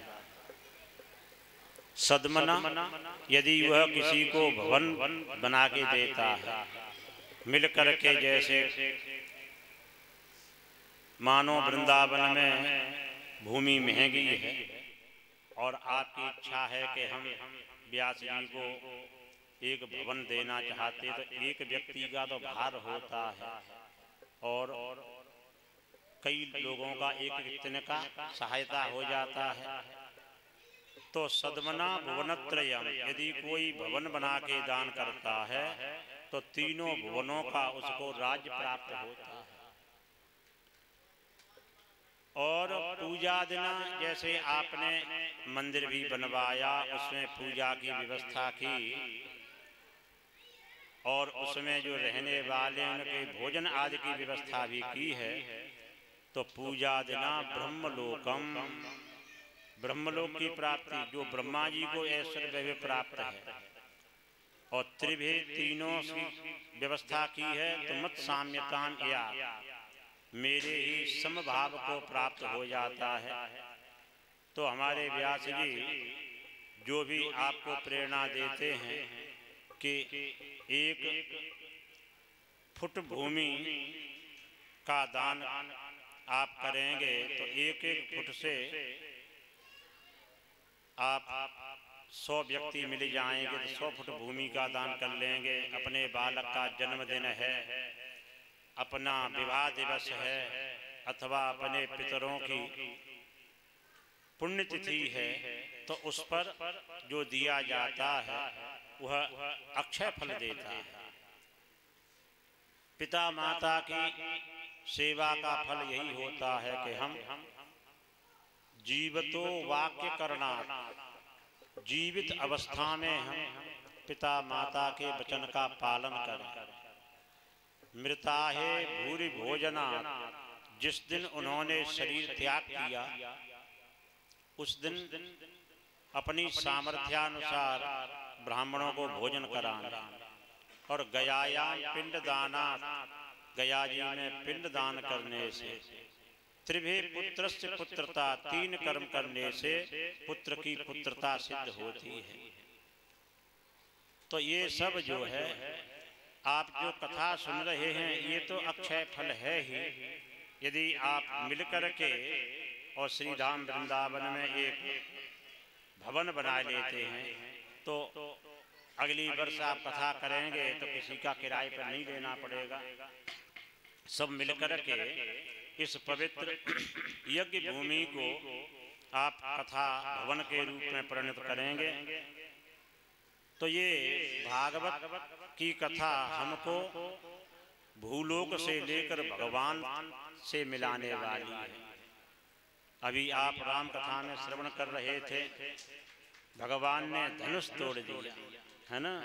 सद्मना, यदि वह किसी को भवन बना के देता है, मिलकर के, जैसे मानो वृंदावन में भूमि महंगी है और आपकी इच्छा है कि हम व्यास जी को एक भवन देना चाहते, तो एक व्यक्ति का तो भार होता है और कई लोगों का एक इतने का सहायता हो जाता है। तो सद्मना भुवनत्रयम्, यदि कोई भवन बना के दान करता है तो तीनों भुवनों का उसको राज्य प्राप्त होता है। और पूजा देना, जैसे आपने मंदिर भी बनवाया, उसमें पूजा की व्यवस्था की और उसमें जो रहने वाले उनके भोजन आदि की व्यवस्था भी की है, तो पूजा देना ब्रह्मलोकम, ब्रह्मलोक की प्राप्ति जो ब्रह्मा जी को ऐश्वर्य प्राप्त है, और त्रिभे तीनों की व्यवस्था की है, तो मत साम्यताम या मेरे ही समभाव को प्राप्त हो जाता है। तो हमारे व्यास जी जो भी आपको प्रेरणा देते हैं कि 1 फुट भूमि का दान आप करेंगे तो 1-1 फुट से आप 100 व्यक्ति मिल जाएंगे, तो 100 फुट भूमि का दान कर लेंगे। अपने बालक का जन्मदिन है, अपना विवाह दिवस है, अथवा अपने पितरों की पुण्यतिथि है, तो उस पर जो दिया जाता है वह अक्षय फल देता है। पिता माता की सेवा का फल यही होता है कि हम जीवतो वाक्य करना, जीवित अवस्था में हम पिता माता के वचन का पालन करें। मृता है भूरि भोजना, जिस दिन उन्होंने शरीर त्याग किया उस दिन अपनी सामर्थ्यानुसार ब्राह्मणों को भोजन कराना। और गयायाम पिंड दाना, गया जी में पिंड दान करने से त्रिभे पुत्रस्य पुत्रता, 3 कर्म करने से पुत्र की पुत्रता सिद्ध होती है। तो ये सब जो है आप जो कथा सुन रहे हैं ये तो अक्षय फल है ही। यदि आप मिलकर के और श्री धाम वृंदावन में एक भवन बना लेते हैं तो अगली वर्ष आप कथा करेंगे तो किसी का किराए पर नहीं देना पड़ेगा। सब मिलकर के इस पवित्र यज्ञ भूमि को आप कथा भवन के रूप में परिणत करेंगे। तो ये भागवत की कथा हमको भूलोक से लेकर भगवान से मिलाने वाली है। अभी आप राम कथा में श्रवण कर रहे थे, भगवान ने धनुष तोड़ दिया है ना।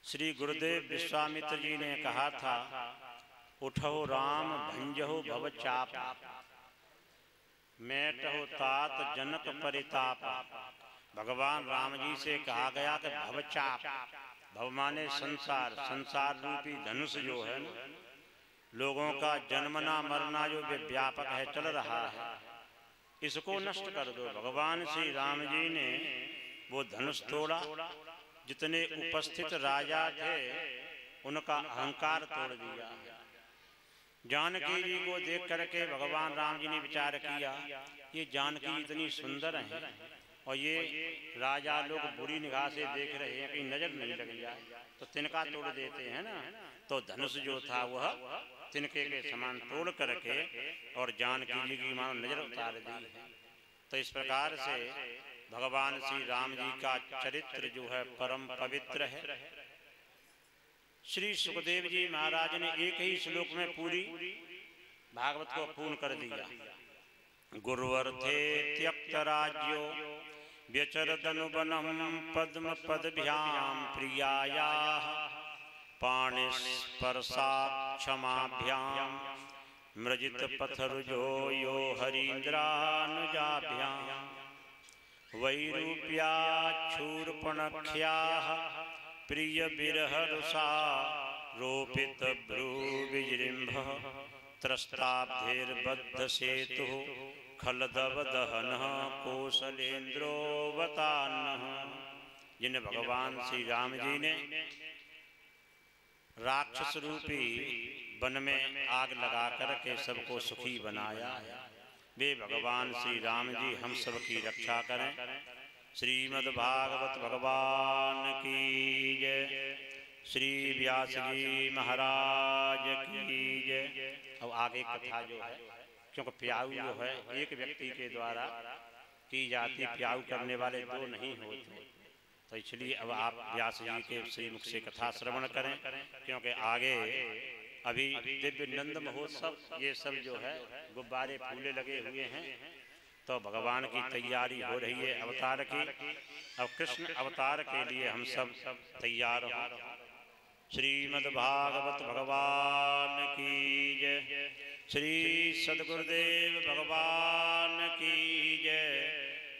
श्री गुरुदेव विश्वामित्र जी ने कहा था, उठो राम भंजहो भव चाप, मैटहो तात जनक परिताप। भगवान राम जी से कहा गया कि भवचाप, भव माने संसार, संसार रूपी धनुष जो है ना, लोगों का जन्मना मरना जो व्यापक है चल रहा है, इसको नष्ट कर दो। भगवान श्री राम जी ने वो धनुष तोड़ा, जितने उपस्थित राजा थे उनका अहंकार तोड़ दिया। जानकी जी को देख करके भगवान राम जी ने विचार किया, ये जानकी इतनी सुंदर है और ये राजा लोग बुरी निगाह से देख रहे हैं कहीं नजर नहीं लग जाए, तो तिनका तोड़ देते हैं ना। तो धनुष जो था वह तिनके के समान तोड़ करके और जानकी जी की मानो नजर उतार दी है। तो इस प्रकार से भगवान श्री राम जी का चरित्र जो है परम पवित्र है। श्री सुखदेव जी महाराज ने एक ही श्लोक में पूरी भागवत को पूर्ण कर दिया। गुरुवर्थे त्यक्त राज्यो व्यचरदनुबनम पद्म पदभ्याम प्रियायाः पाणिस्पर्शात् क्षमाभ्याम मृजित पथरुजो यो हरीन्द्रानुजाभ्याम वैरूप्याच्छूर्पणख्याः प्रिय विरहरुषा रोपित भ्रूविजृम्भः त्रस्ताब्धेर्बद्ध सेतुः खलदवदहनः कौशलेन्द्रोऽवतान्नः। जिन्हें भगवान श्री राम जी ने राक्षस रूपी वन में आग लगा करके सबको सुखी बनाया है, वे भगवान श्री राम जी हम सब की रक्षा करें। श्रीमद् भागवत भगवान की जय। श्री व्यास जी महाराज की जय। अब आगे कथा जो है, क्योंकि प्याऊ जो है एक व्यक्ति के द्वारा की जाती, प्याऊ करने वाले दो नहीं होते, तो इसलिए अब आप व्यास जी के श्री मुख से कथा श्रवण करें, क्योंकि आगे अभी दिव्य नंद महोत्सव ये सब जो है गुब्बारे फूले लगे हुए हैं, तो भगवान की तैयारी हो रही है अवतार की। अब कृष्ण अवतार के लिए हम सब तैयार हो। श्रीमद् भागवत भगवान की जय। श्री सद्गुरुदेव भगवान की जय।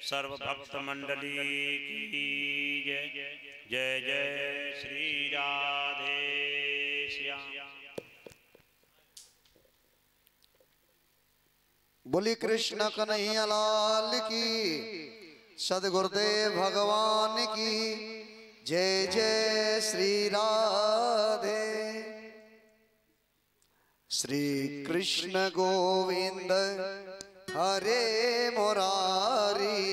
सर्वभक्त मंडली की जय। जय जय श्री राधे श्याम। बोली कृष्ण कन्हैया लाल की, सद्गुरुदेव भगवान की जय। जय श्री राधे। श्री कृष्ण गोविंद हरे मुरारी,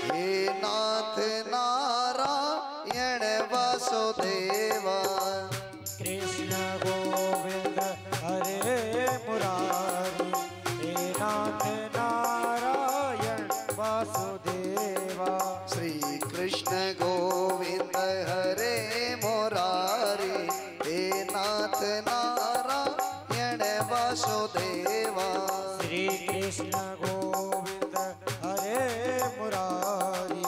हे नाथ नारायण वासुदेवा। कृष्ण गोविंद हरे मुरारी, हे नाथ नारायण वासुदेवा। श्री कृष्ण गोविंद हरे मुरारी, हे नाथ नारायण वासुदेवा। श्री कृष्ण गोविंद हरे मुरारी,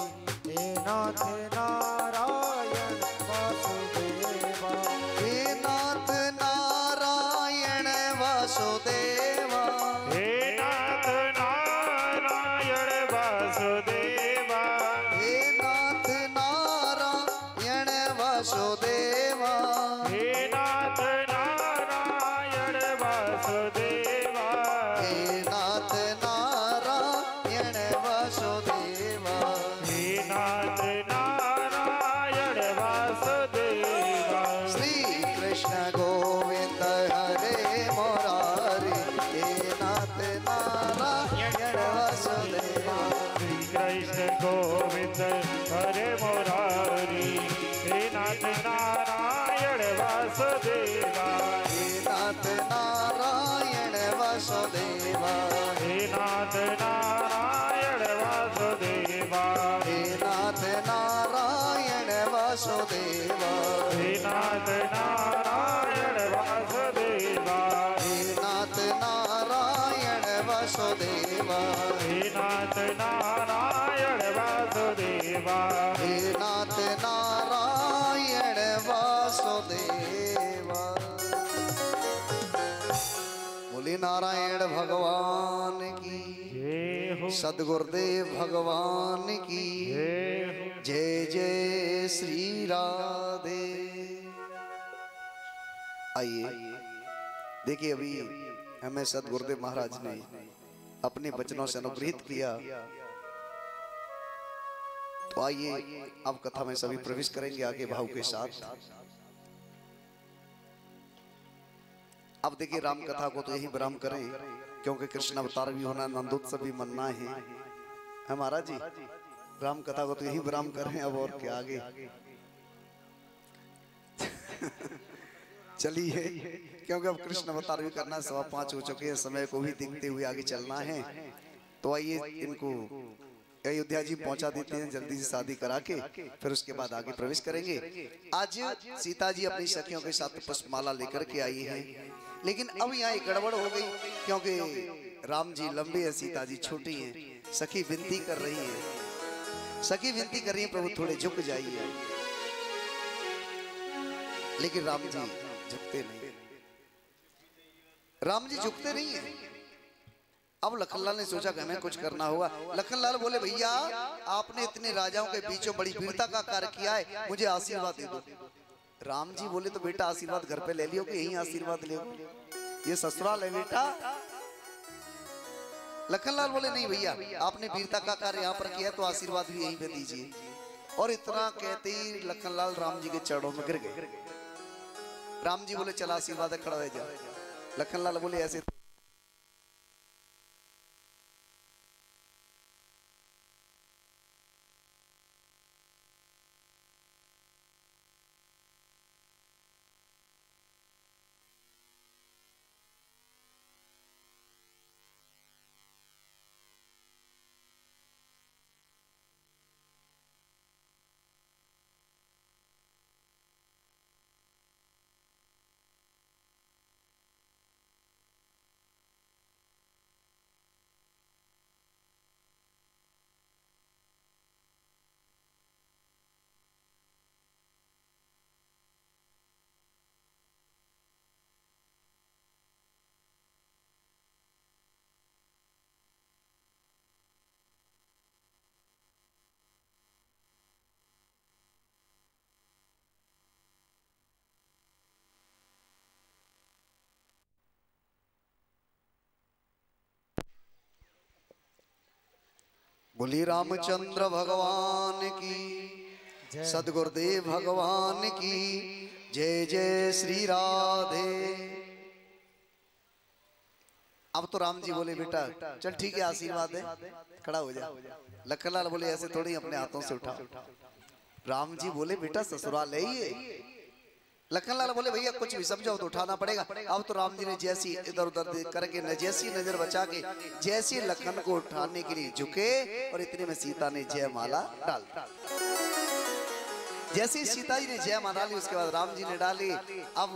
हे नाथ नारायण वासुदेवा। हे नाथ नारायण वासुदेवा। हे नाथ नारायण वासुदेवा। हे नाथ नारायण वासुदेवा। हे नाथ नारायण वासुदेवा। हे नाथ नारायण वासुदेवा। हे नाथ नारायण वासुदेवा। श्री कृष्ण गोविंद हरे मुरारी, हे नाथ नारायण वासुदेवा। श्री कृष्ण गोविंद हरे मुरारी, हे नाथ नारायण वासुदेवा। हे नाथ नारायण वासुदेवा। हे नाथ नारायण वासुदेवा। हे नाथ नारायण वासुदेवा। हे नाथ नारायण वासुदेवा। हे नाथ नारायण वासुदेवा। हे नाथ नारायण वासुदेवा। हे नाथ नारायण वासुदेवा। बोली नारायण भगवान की, जय हो। सद्गुरुदेव भगवान की जय हो। जय। जय श्री राधे। आइए देखिए, अभी हमें सद्गुरुदेव महाराज ने अपने वचनों से अनुग्रहित किया, तो आइए अब कथा में सभी प्रवेश करेंगे आगे भाव के साथ। अब देखिए राम कथा को तो यही विराम करें, क्योंकि कृष्ण अवतार भी होना, नंदोत्सव भी मनना है हमारा जी। राम कथा को तो यही विराम करें, अब और क्या आगे। चलिए, क्योंकि अब कृष्ण अवतार भी करना, 5:15 हो चुके हैं, समय को भी देखते हुए आगे चलना है। तो आइए इनको अयोध्या जी पहुंचा देते हैं जल्दी से, शादी करा के फिर उसके बाद आगे प्रवेश करेंगे। आज सीता जी अपनी सखियों के साथ पुष्पमाला लेकर के आई हैं, लेकिन अब यहाँ एक गड़बड़ हो गई, क्योंकि राम जी लंबे हैं, सीता जी छोटी हैं। सखी विनती कर रही है, सखी विनती कर रही है, प्रभु थोड़े झुक जाइए, लेकिन राम जी झुकते नहीं, राम जी झुकते नहीं है। अब लखनलाल ने सोचा कि हमें कुछ करना होगा। लखनलाल बोले, भैया आपने इतने राजाओं के बीचों बड़ी वीरता का कार्य किया है, मुझे आशीर्वाद दे दो। राम जी बोले, तो बेटा आशीर्वाद घर पे ले लियो कि यहीं आशीर्वाद ले, ये ससुराल है बेटा। लखनलाल बोले, नहीं भैया आपने वीरता का कार्य यहाँ पर किया, तो आशीर्वाद भी यहीं पे दीजिए। और इतना कहते ही लखनलाल राम जी के चरणों में गिर गए। राम जी बोले, चला आशीर्वाद है, खड़ा हो जा। लखनलाल बोले, ऐसे बोली रामचंद्र भगवान की, सदगुरुदेव भगवान की जय। जय श्री राधे। अब तो राम जी बोले, बेटा चल ठीक है आशीर्वाद है, खड़ा हो जा। लखनलाल बोले, ऐसे थोड़ी अपने हाथों से उठाओ। राम जी बोले, बेटा ससुराल है ये। लखनलाल बोले, भैया कुछ भी समझाओ तो उठाना पड़ेगा। अब तो राम जी ने जैसी इधर उधर करके जैसी नजर बचा के जैसे लखन को उठाने के लिए झुके, और इतने में सीता ने जयमाला डाल दी। जैसे सीता जी ने जयमाला डाली, उसके बाद राम जी ने डाली। अब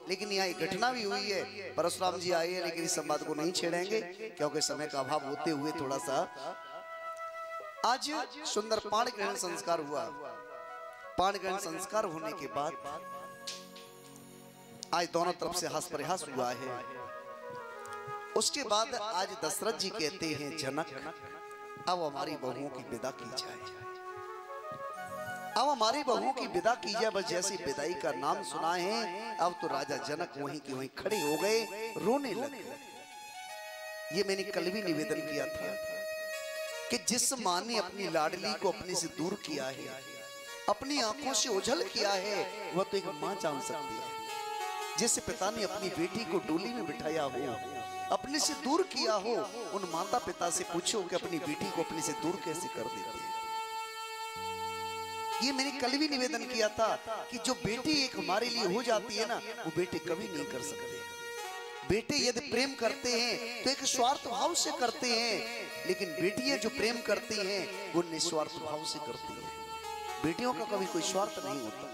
लेकिन यहाँ एक घटना भी हुई है, परशुराम जी आए हैं, लेकिन इस संवाद को नहीं छेड़ेंगे, क्योंकि समय का अभाव होते हुए थोड़ा सा। आज सुंदर पाण ग्रहण संस्कार हुआ। पाण ग्रहण संस्कार होने के बाद आज दोनों तरफ से हास प्रयास हुआ है। उसके बाद आज दशरथ जी कहते हैं, जनक अब हमारी बहुओं की विदा की जाए, अब हमारी बहुओं की विदा की जाए। बस जैसी विदाई का नाम सुना है, अब तो राजा जनक वहीं के वहीं खड़े हो गए, रोने लगे। ये मैंने कल भी निवेदन किया था कि जिस मां ने अपनी लाडली को अपने से दूर किया है, अपनी आंखों से ओझल किया है, वह तो एक मां जान सकती है। जिस पिता ने अपनी बेटी को डोली में बिठाया हो, अपने से दूर किया हो, उन माता पिता से पूछो कि अपनी बेटी को अपने से दूर कैसे कर देते हैं। ये मैंने कल भी निवेदन किया था कि जो बेटी एक हमारे लिए हो जाती है ना, वो बेटे कभी नहीं कर सकते। बेटे यदि प्रेम करते हैं तो एक स्वार्थ भाव से करते हैं, लेकिन बेटियां जो प्रेम करती हैं वो निस्वार्थ भाव से करती हैं। बेटियों का कभी कोई स्वार्थ नहीं होता।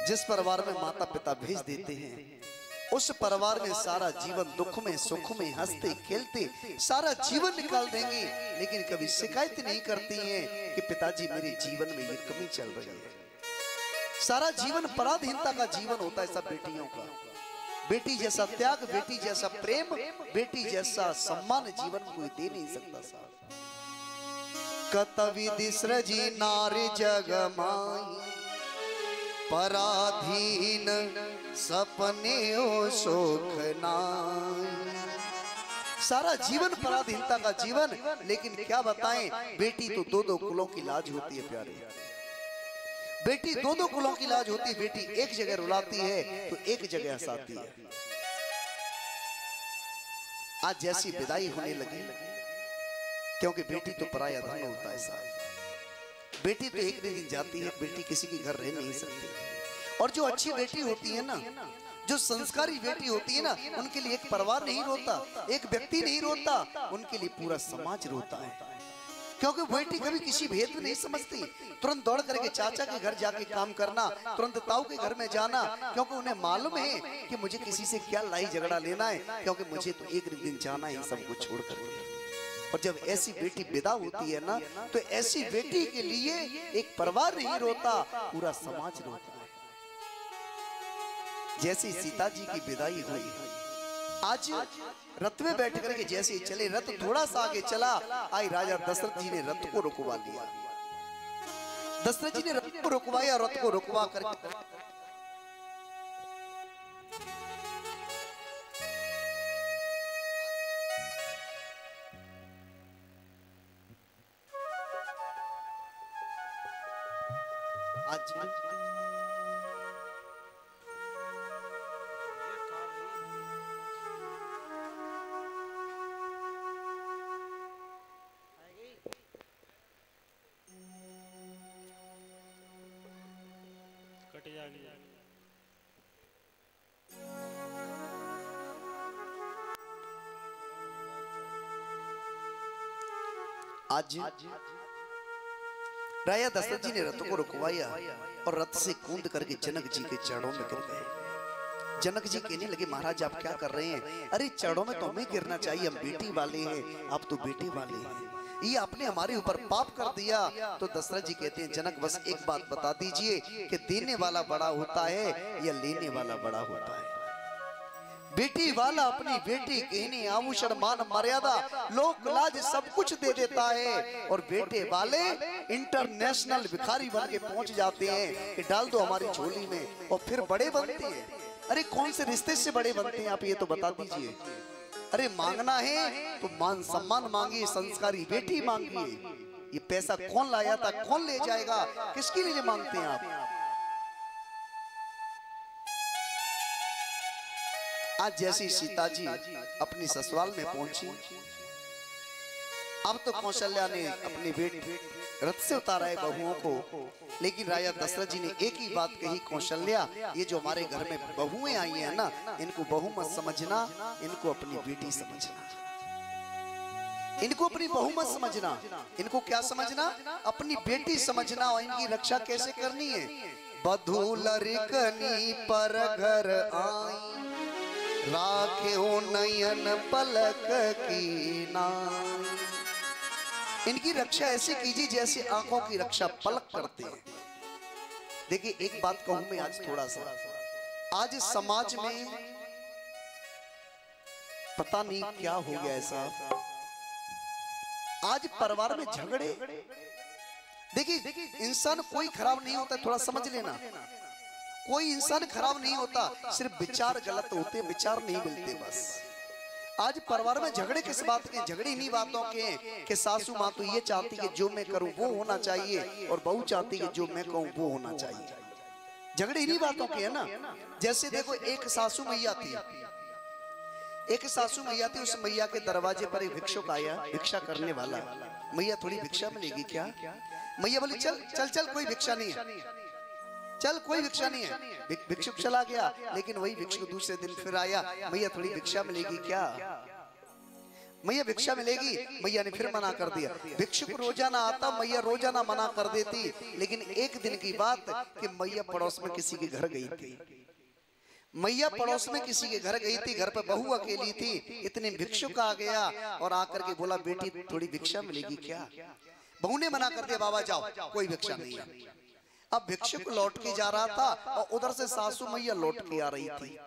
जिस परिवार में माता पिता भेज देते हैं, उस परिवार में सारा जीवन दुख में सुख में हंसते खेलते सारा जीवन निकाल देंगे, लेकिन कभी शिकायत नहीं करती हैं कि पिताजी मेरे जीवन में ये कमी चल रही है। सारा जीवन पराधीनता का जीवन होता है सब बेटियों का। बेटी जैसा त्याग, बेटी जैसा प्रेम, बेटी जैसा सम्मान जीवन कोई दे नहीं सकता साहब। कतविधि सृजी नारी जग माई, पराधीन सपने ओ शोक नाई। सारा जीवन पराधीनता का जीवन। लेकिन क्या बताएं, बेटी तो दो दो कुलों की लाज होती है प्यारे, बेटी दो दो कुलों की लाज होती है। बेटी एक जगह रुलाती है तो एक जगह हंसाती है। आज जैसी विदाई होने लगी, क्योंकि बेटी तो पराया धन होता है साहब। बेटी तो एक दिन जाती है, बेटी किसी के घर रह नहीं सकती। और जो अच्छी बेटी होती है ना, जो संस्कारी बेटी होती है ना, उनके लिए एक परिवार नहीं रोता, एक व्यक्ति नहीं रोता, उनके लिए पूरा समाज रोता है। क्योंकि बेटी कभी किसी भेद में नहीं समझती। तुरंत दौड़ करके चाचा के घर जाके काम करना, तुरंत ताऊ के घर में जाना, क्योंकि उन्हें मालूम है कि मुझे किसी से क्या लड़ाई झगड़ा लेना है, क्योंकि मुझे तो एक दिन जाना है सब कुछ छोड़ करके। और जब ऐसी बेटी विदा होती है ना, तो ऐसी बेटी के लिए एक परिवार नहीं रोता, पूरा समाज रोता है। जैसे सीता जी की विदाई हुई, आज रथ में बैठ करके जैसे चले, रथ थोड़ा सा आगे चला, आई राजा दशरथ जी ने रथ को रुकवा लिया। दशरथ जी ने रथ को रुकवाया, रथ को रुकवा करके आज कट जाएगी। आज राजा दशरथ जी ने रथ को रुकवाया और रथ से कूद करके जनक जी के चरणों में गिर गए। जनक जी कहने लगे, महाराज आप क्या कर रहे हैं? अरे चरणों में तो हमें गिरना चाहिए, हम बेटी वाले हैं, आप तो बेटे वाले हैं, ये आपने हमारे ऊपर पाप कर दिया। तो दशरथ जी कहते हैं, जनक बस एक बात बता दीजिए कि देने वाला बड़ा होता है या लेने वाला बड़ा होता है? बेटी वाला अपनी बेटी कहने आभूषण मान मर्यादा लोक लाज सब कुछ दे देता है, और बेटे वाले इंटरनेशनल भिखारी बन के पहुंच जाते हैं कि डाल दो हमारी झोली में, और फिर बड़े बनते हैं। अरे कौन से रिश्ते से बड़े बनते हैं आप ये तो बता दीजिए। अरे मांगना है तो मान सम्मान मांगिए, संस्कारी बेटी मांगिए। ये पैसा कौन लाया था, कौन ले जाएगा, किसके लिए मांगते हैं आप? आज जैसी सीता जी अपनी ससुराल में पहुंची, अब तो कौशल्या ने अपने बेटे रथ से उतारा है बहुओं को, लेकिन राजा दशरथ जी ने एक ही बात कही, कौशल्या ये जो हमारे घर में बहुएं आई हैं ना, इनको बहू मत समझना, इनको अपनी बेटी समझना, इनको अपनी बहू मत समझना, इनको क्या समझना, अपनी बेटी समझना, और इनकी रक्षा कैसे करनी है। बधू लरिकनी पर घर आई, राखे हो नयन पलक की नाई। इनकी रक्षा ऐसे कीजिए जैसे आंखों की रक्षा पलक करते हैं। देखिए एक बात कहूं मैं आज थोड़ा सा, आज समाज में पता नहीं क्या हो गया ऐसा, आज परिवार में झगड़े। देखिए इंसान कोई खराब नहीं होता, थोड़ा समझ लेना, कोई इंसान खराब नहीं होता, सिर्फ विचार गलत होते, विचार नहीं मिलते बस। आज परिवार में झगड़े किस बात के? झगड़े इन्हीं बातों के हैं कि सासू माँ तो ये चाहती है कि जो मैं करूं वो होना चाहिए, और बहू चाहती है कि जो मैं कहूं वो होना चाहिए। झगड़े इन्हीं बातों के है ना। जैसे देखो एक सासू मैया थी, एक सासू मैया थी, उस मैया के दरवाजे पर एक भिक्षुक आया, भिक्षा करने वाला। मैया थोड़ी भिक्षा मिलेगी क्या? मैया बोली चल चल चल, कोई भिक्षा नहीं है, चल कोई भिक्षा नहीं है। भिक्षुक चला गया, लेकिन वही भिक्षुक दूसरे दिन फिर आया, मैया थोड़ी भिक्षा मिलेगी क्या? मैया भिक्षा मिलेगी, मैया ने फिर मना कर दिया। भिक्षुक रोजाना आता, मैया रोजाना मना कर देती। लेकिन एक दिन की बात कि मैया पड़ोस में किसी के घर गई थी, मैया पड़ोस में किसी के घर गई थी, घर पर बहू अकेली थी, इतने भिक्षुक आ गया और आकर के बोला बेटी थोड़ी भिक्षा मिलेगी क्या? बहू ने मना कर दिया, बाबा जाओ कोई भिक्षा नहीं है। अब भिक्षुक लौट के जा रहा था और उधर से सासू मैया लौट के आ रही थी।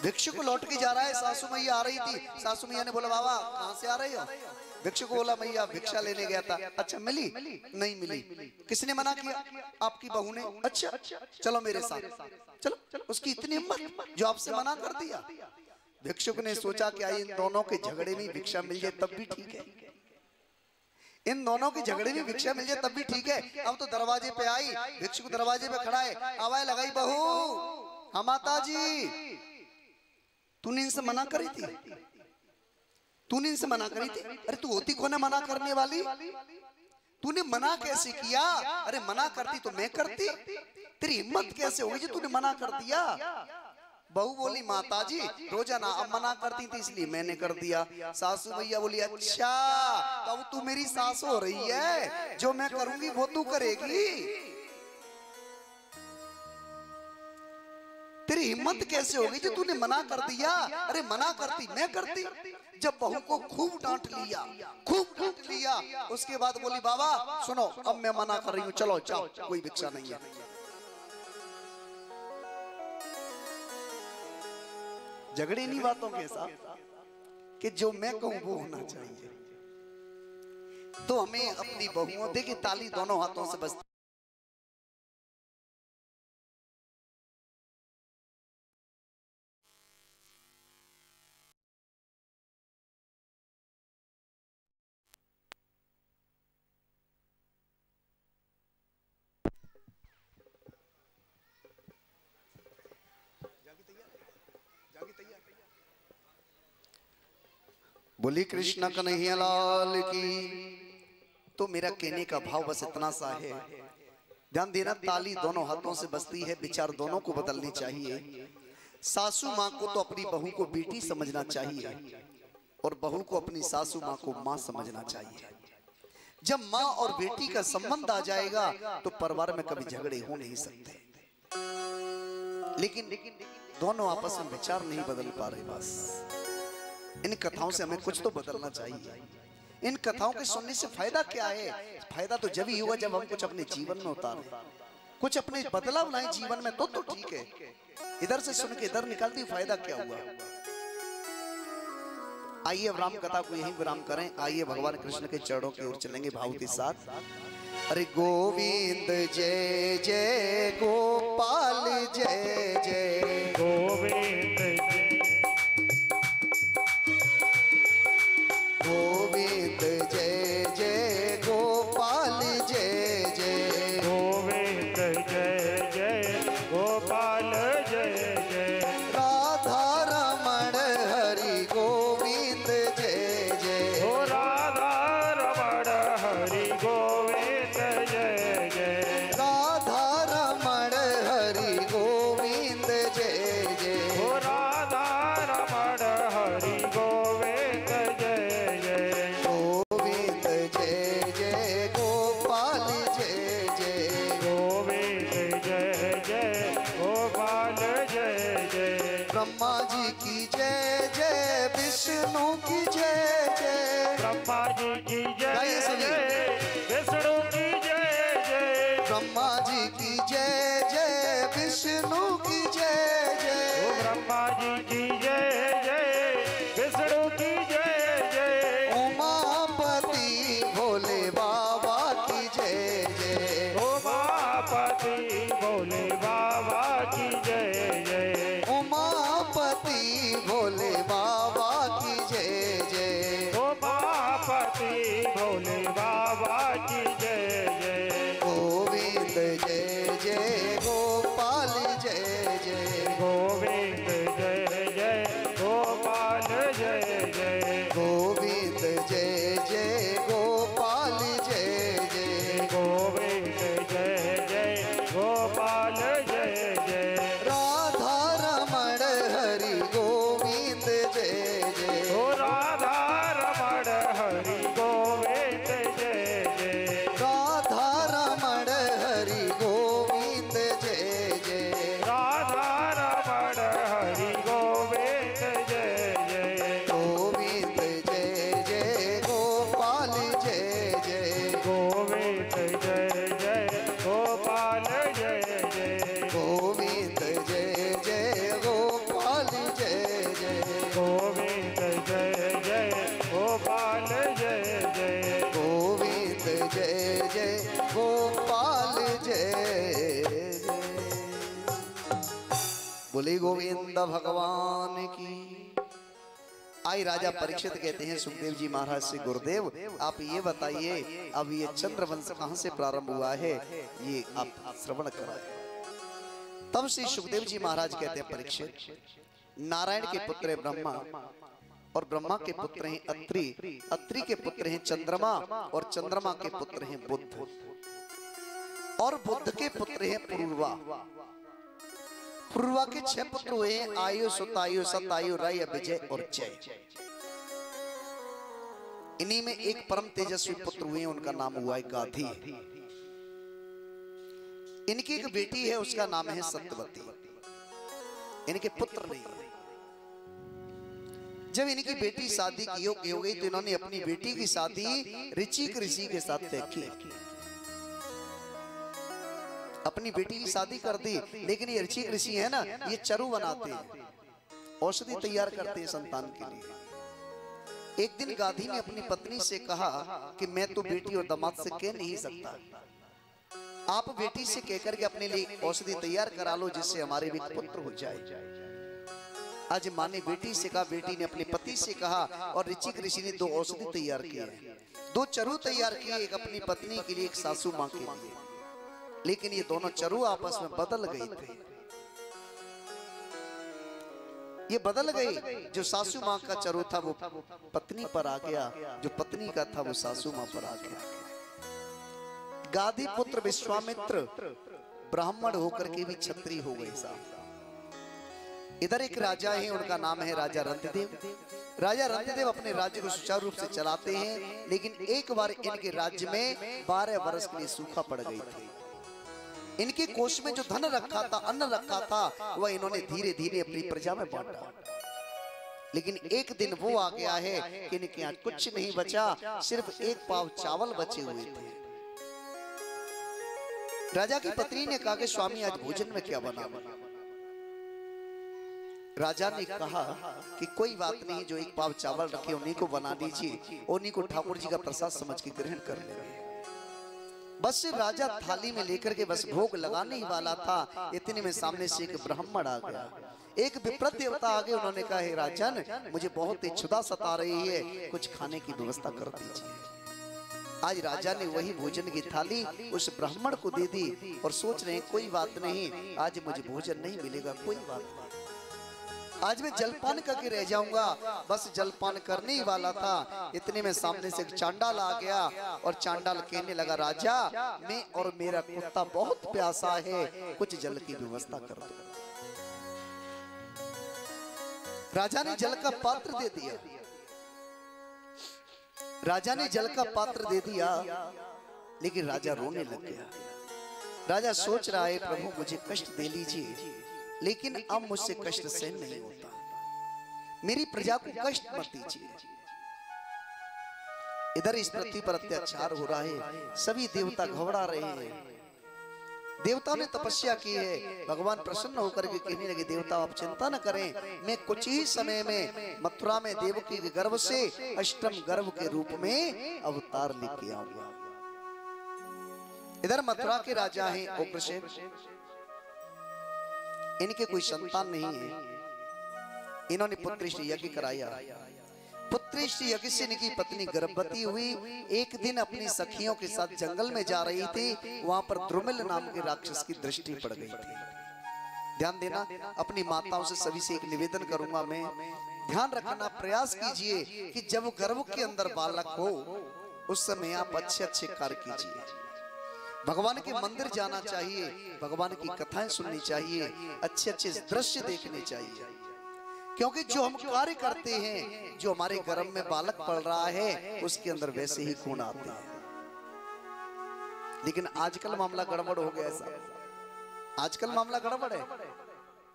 भिक्षुक लौट के जा रहा है, सासू मैया आ रही थी। सासू मैया ने बोला बाबा कहां से आ रहे हो? भिक्षुक बोला मैया भिक्षा लेने गया था। अच्छा मिली? नहीं मिली। किसने मना किया? आपकी बहू ने। अच्छा चलो मेरे साथ चलो। उसकी इतनी हिम्मत जो आपसे मना कर दिया। भिक्षुक ने सोचा कि आई इन दोनों के झगड़े में भिक्षा मिल जाए तब भी ठीक है, इन दोनों के झगड़े में भिक्षा मिल जाए तब भी ठीक है। अब तो दरवाजे पे आई, भिक्षुक दरवाजे पे खड़ा है, आवाज लगाई, बहू हाँ माता जी, तूने इनसे मना करी थी, तूने इनसे मना करी थी। अरे तू होती कौन है मना करने वाली, तूने मना कैसे किया? अरे मना करती तो मैं करती, तेरी हिम्मत कैसे होगी जो तूने मना कर दिया? बहू बोली माता जी रोजाना अब मना करती थी इसलिए मैंने कर दिया। सासू भैया बोली अच्छा तो अब तू मेरी सास हो रही है, जो मैं करूंगी वो तू करेगी, तेरी हिम्मत कैसे होगी जो तूने मना कर दिया? अरे मना करती मैं करती। जब बहू को खूब डांट लिया, खूब डांट लिया, उसके बाद बोली बाबा सुनो अब मैं मना कर रही हूँ, चलो जाओ कोई भिक्षा नहीं है। झगड़े नहीं बातों के साथ कि जो मैं कहूं वो होना चाहिए। तो हमें अपनी बहुओं, देखिए ताली दोनों हाथों से बजती, बोली कृष्ण कन्हैया लाल की। तो मेरा कहने का भाव बस इतना सा है, ध्यान देना ताली दोनों हाथों से बजती है, विचार दोनों को बदलने चाहिए। सासू माँ को तो अपनी बहू को बेटी समझना चाहिए और बहू को अपनी सासू माँ को माँ समझना चाहिए। जब माँ और बेटी का संबंध आ जाएगा तो परिवार में कभी झगड़े हो नहीं सकते। लेकिन दोनों आपस में विचार नहीं बदल पा रहे। बस इन कथाओं से हमें कुछ तो बदलना चाहिए। इन कथाओं के सुनने से फायदा क्या है? फायदा तो जब ही हुआ जब हम कुछ अपने जीवन में उतारें, कुछ अपने बदलाव लाएं जीवन में, तो ठीक है। इधर से सुन के इधर निकालती फायदा क्या हुआ? आइए अब राम कथा को यहीं विराम करें। आइए भगवान कृष्ण के चरणों की ओर चलेंगे भाव के साथ। अरे गोविंद जय जय गोपाल जय जय गोविंद गोविंद जय जय गोपाल जय जय गोविंद जय जय गोपाल जय जय राधा रमण हरि गोविंद जय जय ओ राधा रमण हरि गोविंद जय जय राधा रमण हरि गोविंद जय जय ओ राधा रमण हरि गोविंद जय जय गोविंद जय जय गोपाल जय जय गोविंद जय जय गोपाल जय जय ब्रह्मा जी की जय जय विष्णु की जय जय ब्रह्मा जी की गाइए जय सुनिए। जय विष्णु की जय जय ब्रह्मा जी की जय जय विष्णु की जय ओ जय ब्रह्मा जी की जय जय विष्णु की जय जय उमापति भोले बाबा की जय जय उमापति भोले बाबा की जय जय उमापति भोले बाबा की जय जय उमापति भोले बाबा की जय जय गोविंद जय जय गोपाल जय जय गोविंद जय जय गोपाल जय जय गोविंद जय जय गोपाल जय जय गोविंद जय जय गोपाल जय जय राधा रमण हरि गोविंद जय जय ओ राधा रमण हरि गोविंद जय जय राधा रमण हरि गोविंद जय जय राधा रमण हरि गोविंद जय जय गोविंद जय जय गोपाल जय जय गोविंद जय जय गोपाल जय जय गोविंद जय जय गोपाल जय जय गोविंद जय जय गोपाल जय जय गोविंद जय जय गोपाल जय जय। बोले गोविंद भगवान की। आई राजा परीक्षित कहते हैं सुखदेव जी महाराज से, गुरुदेव आप ये बताइए अब ये चंद्रवंश कहां से प्रारंभ हुआ है, ये आप श्रवण कराए। तब श्री सुखदेव जी महाराज कहते हैं, परीक्षित, नारायण के पुत्र है ब्रह्मा, और ब्रह्मा के पुत्र हैं अत्रि, अत्रि के पुत्र हैं चंद्रमा, और चंद्रमा के पुत्र हैं बुध, और बुध के पुत्र हैं पूर्वा। पूर्वा के 6 पुत्र हुए, आयु, सुतायु, सतायु, रय, विजय और जय। इन्हीं में एक परम तेजस्वी पुत्र हुए, उनका नाम हुआ है गाधी। इनकी एक बेटी है, उसका नाम है सत्यवती। इनके पुत्र नहीं है। जब इनकी बेटी शादी की योग्य हो गई तो इन्होंने अपनी बेटी की शादी ऋचिक ऋषि के साथ तय की। अपनी बेटी की शादी कर दी, लेकिन ये ऋचिक ऋषि है ना, ये चरु बनाते हैं, औषधि तैयार करते हैं संतान के लिए। एक दिन गाधी ने अपनी पत्नी से कहा कि मैं तो बेटी और दामाद से कह नहीं सकता, आप बेटी से कहकर के अपने लिए औषधि तैयार करा लो जिससे हमारे भी पुत्र हो जाए। आज माँ ने बेटी से कहा, बेटी ने अपने पति से कहा, और ऋचिक ऋषि ने 2 औषधि तैयार किए, 2 चरु तैयार किए, एक अपनी पत्नी के लिए, एक सासू माँ के लिए। लेकिन ये दोनों चरु आपस में बदल गए थे। ये बदल गए, जो सासू माँ का चरु था वो पत्नी पर आ गया, जो पत्नी का था वो सासू माँ पर आ गया। गाधी पुत्र विश्वामित्र ब्राह्मण होकर के भी क्षत्रिय हो गए साहब। इधर एक राजा है, उनका नाम है राजा रंतिदेव। राजा रंतिदेव अपने राज्य को सुचारू रूप से चलाते हैं, लेकिन एक बार इनके राज्य में 12 वर्ष के लिए सूखा पड़ गई थी। इनके कोष में जो धन रखा था, अन्न रखा था, वह इन्होंने धीरे धीरे अपनी प्रजा में बांटा। लेकिन एक दिन वो आ गया है कि इनके यहाँ कुछ नहीं बचा, सिर्फ 1 पाव चावल बचे हुए थे। राजा की पत्नी ने कहा कि स्वामी आज भोजन में क्या बना? राजा ने कहा कि कोई बात नहीं, जो 1 पाव चावल रखे उन्हीं को बना दीजिए, उन्हीं को ठाकुर जी का प्रसाद समझ के ग्रहण कर ले। बस राजा थाली में लेकर के बस भोग लगाने ही वाला था, इतने में सामने से एक ब्राह्मण आ गया, एक विप्रत देवता आ गए। उन्होंने कहा, हे राजन, मुझे बहुत ही क्षुधा सता रही है, कुछ खाने की व्यवस्था कर दीजिए। आज राजा ने वही भोजन की थाली उस ब्राह्मण को दे दी, और सोच रहे हैं कोई बात नहीं, आज मुझे भोजन नहीं मिलेगा, कोई बात नहीं, आज मैं जलपान करके रह जाऊंगा। बस जलपान करने ही वाला था, इतने में सामने से एक चांडाल आ गया, और चांडाल कहने लगा, राजा, मैं और मेरा कुत्ता बहुत प्यासा है, कुछ जल की व्यवस्था कर दो। राजा ने जल का पात्र दे दिया। राजा ने जल का पात्र दे दिया, लेकिन राजा रोने लग गया। राजा सोच रहा है, प्रभु मुझे कष्ट दे लीजिए, लेकिन अब मुझसे कष्ट सहन नहीं होता, मेरी प्रजा को कष्ट मत दीजिए। इधर इस पृथ्वी पर अत्याचार हो रहा है, सभी देवता घबरा रहे हैं। देवताओं ने तपस्या की है, भगवान प्रसन्न होकर के कहने लगे, देवता आप चिंता न करें, मैं कुछ ही समय में मथुरा में देवकी के गर्भ से अष्टम गर्भ के रूप में अवतार लेके आऊंगा। इधर मथुरा के राजा हैं उग्रसेन, इनके कोई संतान नहीं है। इन्होंने पुत्रेष्टि यज्ञ कराया। पुत्रेष्टि यज्ञ से इनकी पत्नी गर्भवती हुई। एक दिन अपनी सखियों के साथ जंगल में जा रही थी, वहां पर द्रुमिल नाम के राक्षस की दृष्टि पड़ गई थी। ध्यान देना, अपनी माताओं से सभी से एक निवेदन करूंगा मैं, ध्यान रखना, प्रयास कीजिए कि जब गर्भ के अंदर बालक हो उस समय आप अच्छे अच्छे कार्य कीजिए। भगवान के मंदिर जाना चाहिए, भगवान की कथाएं सुननी चाहिए, अच्छे अच्छे दृश्य देखने चाहिए, क्योंकि जो हम कार्य करते हैं, जो हमारे गर्भ में बालक पल रहा है, उसके अंदर वैसे ही गुण आते हैं। लेकिन आजकल मामला गड़बड़ हो गया साहब, आजकल मामला गड़बड़ है।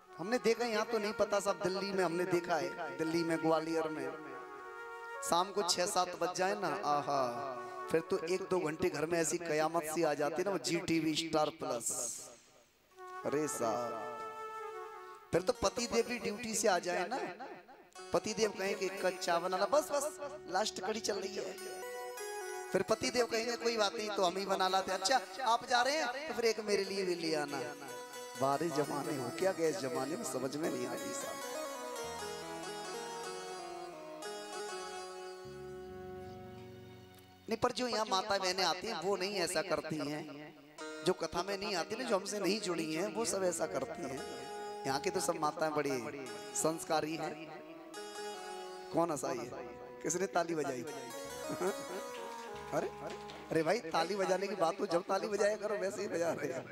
हमने देखा, यहाँ तो नहीं पता साहब, दिल्ली में हमने देखा है, दिल्ली में ग्वालियर में शाम को 6-7 बज जाए ना, आहा, फिर तो 1-2 घंटे घर में ऐसी कयामत सी आ जाती है ना, वो GTV स्टार प्लस। अरे साहब, फिर तो पतिदेव भी ड्यूटी से आ जाए ना, पतिदेव कहें कि कच्चा बनाना, बस बस लास्ट कड़ी चल रही है, फिर पतिदेव कहेंगे कोई बात नहीं तो हम ही बना लाते, अच्छा आप जा रहे हैं तो फिर एक मेरे लिए भी ले आना। बारे जमाने हो क्या गए, इस जमाने में समझ में नहीं आती साहब। नहीं, पर जो यहाँ माता बहनें आती हैं वो नहीं ऐसा करती हैं। जो कथा में नहीं आती ना, जो हमसे नहीं जुड़ी हैं, वो सब ऐसा करती हैं। यहाँ की तो सब माताएं बड़ी संस्कारी हैं। कौन हंसाई है? किसने ताली बजाई? अरे अरे भाई, ताली बजाने की बात तो जब ताली बजाया करो, वैसे ही बजा रहे हैं।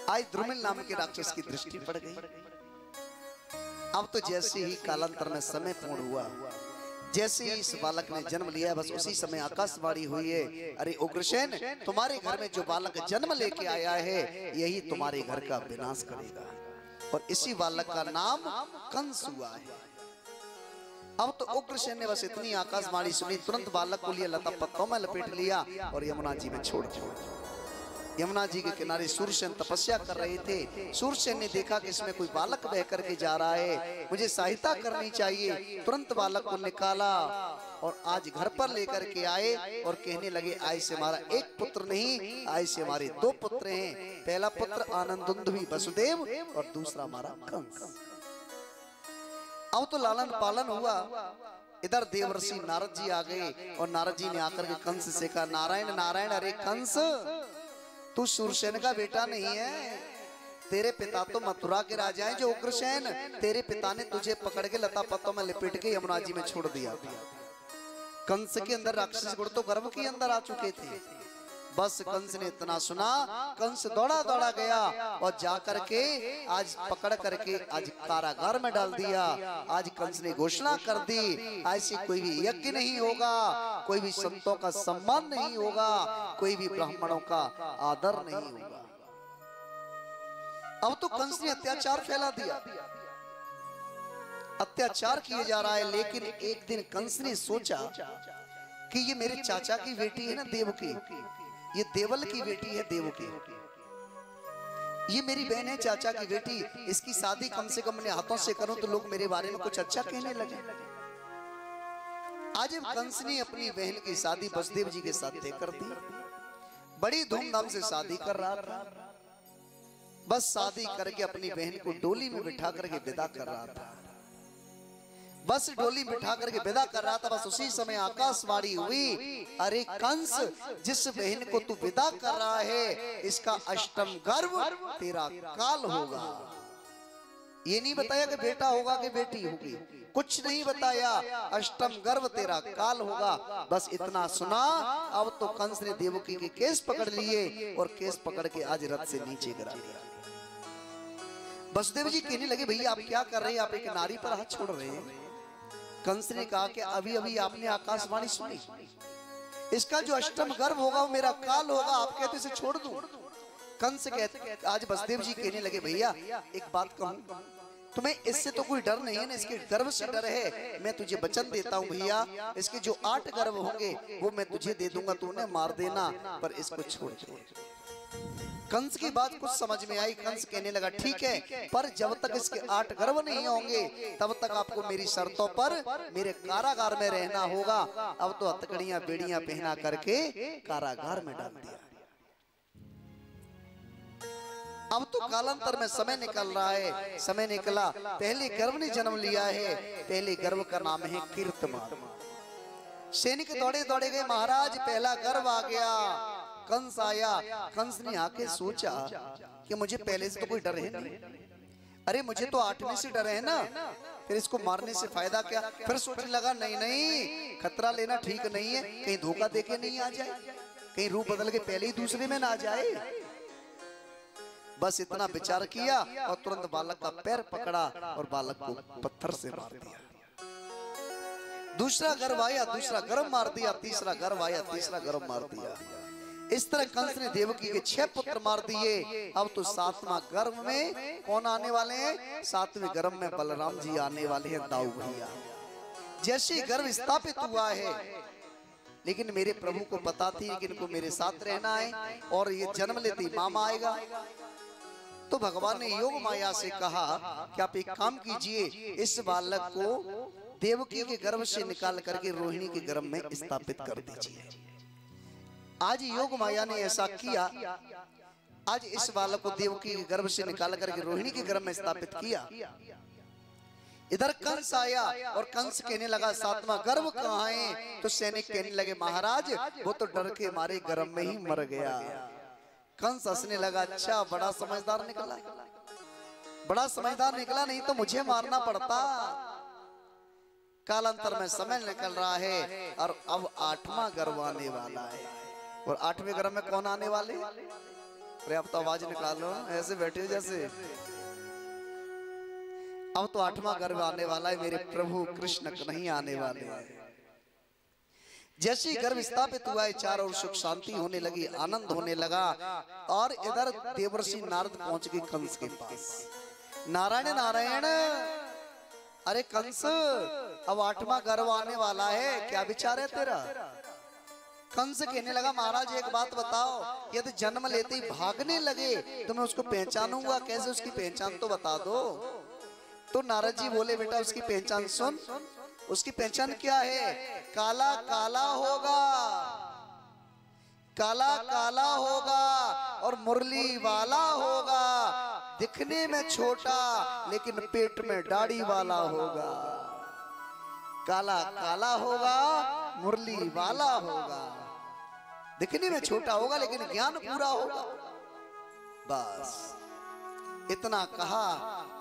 आज द्रुमिल नाम के राक्षस की दृष्टि पड़ गई। अब तो जैसे ही कालांतर में समय पूर्ण हुआ, जैसे ही इस बालक ने जन्म लिया, बस उसी समय आकाशवाणी हुई है, अरे उग्रसेन, तुम्हारे घर में जो बालक जन्म लेके आया है, यही तुम्हारे घर का विनाश करेगा। और इसी बालक का नाम कंस हुआ है। अब तो उग्रसेन ने बस इतनी आकाशवाणी सुनी, तुरंत बालक को लिया, लता पत्तों में लपेट लिया और यमुना जी में छोड़ दिया। यमुना जी के किनारे सूर्यसेन तपस्या कर रहे थे। सूर्यसेन ने देखा कि इसमें कोई बालक बह करके जा रहा है, मुझे सहायता करनी चाहिए। तुरंत बालक को निकाला और आज घर पर लेकर के आए और कहने लगे, आज से हमारा एक पुत्र नहीं, आज से हमारे 2 पुत्र हैं। पहला पुत्र आनंदुंदुभी वसुदेव और दूसरा हमारा कंस। अब तो लालन पालन हुआ। इधर देवर्षि नारद जी आ गए और नारद जी ने आकर के कंस से कहा, नारायण नारायण, अरे कंस, तू सूरसेन का बेटा नहीं है। तेरे पिता तो मथुरा के राजा हैं, जो उग्रसेन। तेरे पिता ने तुझे पकड़ के लता पत्तों में लिपट के यमुना जी में छोड़ दिया। कंस के अंदर राक्षस गुण तो गर्भ के अंदर आ चुके थे। बस कंस ने इतना सुना, कंस दौड़ा दौड़ा गया और जाकर के आज पकड़ करके आज कारागार में डाल दिया। आज कंस ने घोषणा कर दी, ऐसी कोई भी यज्ञ नहीं होगा, कोई भी संतों का सम्मान नहीं होगा, कोई भी ब्राह्मणों का आदर नहीं होगा। अब तो कंस ने अत्याचार फैला दिया, अत्याचार किए जा रहा है। लेकिन एक दिन कंस ने सोचा कि ये मेरे चाचा की बेटी है ना देवकी, ये देवल की बेटी है देवकी, ये मेरी बहन है चाचा की बेटी, इसकी शादी कम से कम अपने हाथों से करूं तो लोग मेरे बारे में कुछ अच्छा कहने लगे। आज कंस ने अपनी बहन की शादी वसुदेव जी के साथ तय कर दी। बड़ी धूमधाम से शादी कर रहा था। बस शादी करके अपनी बहन को डोली में बिठा करके विदा कर रहा था। बस डोली बिठा करके विदा कर रहा था। बस उसी समय आकाशवाणी हुई, अरे कंस, जिस बहन को तू विदा कर रहा है, इसका अष्टम गर्भ तेरा काल होगा। ये नहीं बताया कि बेटा होगा कि बेटी होगी, कुछ नहीं बताया। अष्टम गर्भ तेरा काल होगा, बस इतना सुना। अब तो कंस ने देवकी के केस पकड़ लिए और केस पकड़ के आज रथ से नीचे गिरा दिया। वसुदेव जी कहने लगे, भैया आप क्या कर रहे हैं, आप एक नारी पर हाथ छोड़ रहे हैं। कंस ने कहा कि अभी अभी आपने आकाशवाणी सुनी, इसका जो अष्टम गर्भ होगा वो मेरा काल होगा, आप कहते इसे छोड़ दूं। कंस कहते, आज वसुदेव जी कहने लगे, भैया एक बात कहूं, तुम्हें इससे तो कोई डर नहीं है ना, इसके गर्भ से डर है। मैं तुझे वचन देता हूं भैया, इसके जो 8 गर्भ होंगे वो मैं तुझे दे दूंगा, तू उन्हें मार देना, पर इसको छोड़ दे। कंस की बात कुछ समझ में आई। कंस कहने लगा, ठीक है, पर जब तक इसके 8 गर्भ नहीं होंगे तब तक आपको मेरी शर्तों पर मेरे कारागार में रहना होगा। अब तो हथकड़ियां बेड़ियां पहना करके कारागार में डाल दिया। अब तो कालांतर में समय निकल रहा है। समय निकला, पहले गर्भ ने जन्म लिया है। पहले गर्भ का नाम है कीर्तमान। सैनिक दौड़े दौड़े गए, महाराज पहला गर्भ आ गया। कंस आया। कंस ने आके सोचा कि मुझे पहले से तो कोई डर है नहीं, अरे मुझे तो 8वें से डर है ना, फिर इसको मारने से फायदा क्या। फिर सोचने लगा, नहीं नहीं, खतरा लेना ठीक नहीं है, कहीं धोखा देके नहीं आ जाए, कहीं रूप बदल के पहले ही दूसरे में ना आ जाए। बस इतना विचार किया और तुरंत बालक का पैर पकड़ा और बालक को पत्थर से मार दिया। दूसरा गर्भ आया, दूसरा गर्भ मार दिया। तीसरा गर्भ आया, तीसरा गर्भ मार दिया। इस तरह कंस ने देवकी के 6 पुत्र मार दिए। अब तो 7वां गर्भ में कौन आने वाले हैं? 7वें गर्भ में बलराम जी आने वाले हैं, दाऊ भैया। जैसे गर्भ स्थापित हुआ है, लेकिन मेरे प्रभु को पता थी कि इनको मेरे साथ रहना है और ये जन्म लेते ही मामा आएगा। तो भगवान ने योग माया से कहा कि आप एक काम कीजिए, इस बालक को देवकी के गर्भ से निकाल करके रोहिणी के गर्भ में स्थापित कर दीजिए। आज योग माया ने ऐसा किया। आज इस बालक को देवकी के गर्भ से निकाल करके रोहिणी के गर्भ में स्थापित किया। इधर कंस आया और कंस कहने लगा सातवां गर्भ कहाँ है? तो सैनिक कहने लगे महाराज वो तो डर के मारे गर्भ में ही मर गया। कंस हंसने लगा, अच्छा बड़ा समझदार निकला, बड़ा समझदार निकला, नहीं तो मुझे मारना पड़ता। कालांतर में समय निकल रहा है और अब 8वां गर्भ आने वाला है। और 8वें गर्भ में कौन आने वाले? अरे अब तो आवाज निकालो, ऐसे बैठे हो जैसे। अब तो 8वां गर्भ आने वाला है, मेरे प्रभु कृष्ण नहीं आने वाले हैं। जैसे ही गर्भ स्थापित हुआ है चारों ओर सुख शांति होने लगी, आनंद होने लगा। और इधर देवर्षि नारद पहुंच गए कंस के पास। नारायण नारायण, अरे कंस अब 8वां गर्भ आने वाला है, क्या विचार है तेरा? कंस कहने लगा महाराज एक बात बताओ, यदि जन्म लेते ही भागने लगे तो मैं उसको पहचानूंगा कैसे? उसकी पहचान तो बता दो। तो नारद जी बोले बेटा उसकी पहचान सुन। उसकी पहचान क्या है? काला काला होगा, काला काला होगा और मुरली वाला होगा, दिखने में छोटा लेकिन पेट में दाढ़ी वाला होगा। काला काला होगा, मुरली वाला होगा, दिखने में छोटा होगा लेकिन ज्ञान पूरा होगा। बस इतना कहा।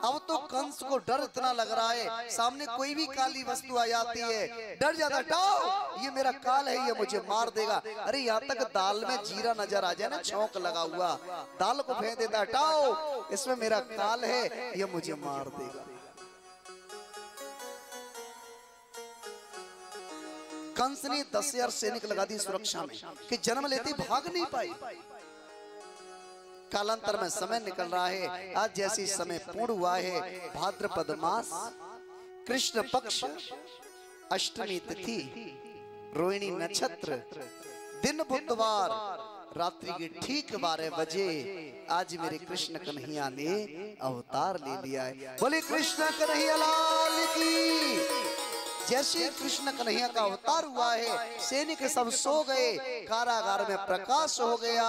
अब तो कंस को डर इतना लग रहा है, सामने कोई भी काली वस्तु आ जाती है डर जाता, हटाओ ये मेरा काल है, ये मुझे मार देगा। अरे यहाँ तक दाल में जीरा नजर आ जाए ना, छौंक लगा हुआ, दाल को फेंक देता, हटाओ इसमें मेरा काल है, ये मुझे मार देगा। कंस ने 10,000 सैनिक लगा दी सुरक्षा में कि जन्म लेते भाग नहीं पाई। कालांतर में समय निकल रहा है। आज जैसी समय पूर्ण हुआ है, भाद्रपद मास कृष्ण पक्ष अष्टमी तिथि, रोहिणी नक्षत्र, दिन बुधवार, रात्रि के ठीक 12 बजे आज मेरे कृष्ण कन्हैया ने अवतार ले लिया है। बोले कृष्ण कन्हैया लाल की। जैसे कृष्ण कन्हैया का अवतार हुआ है, सैनिक सब सो गए, कारागार में प्रकाश हो गया,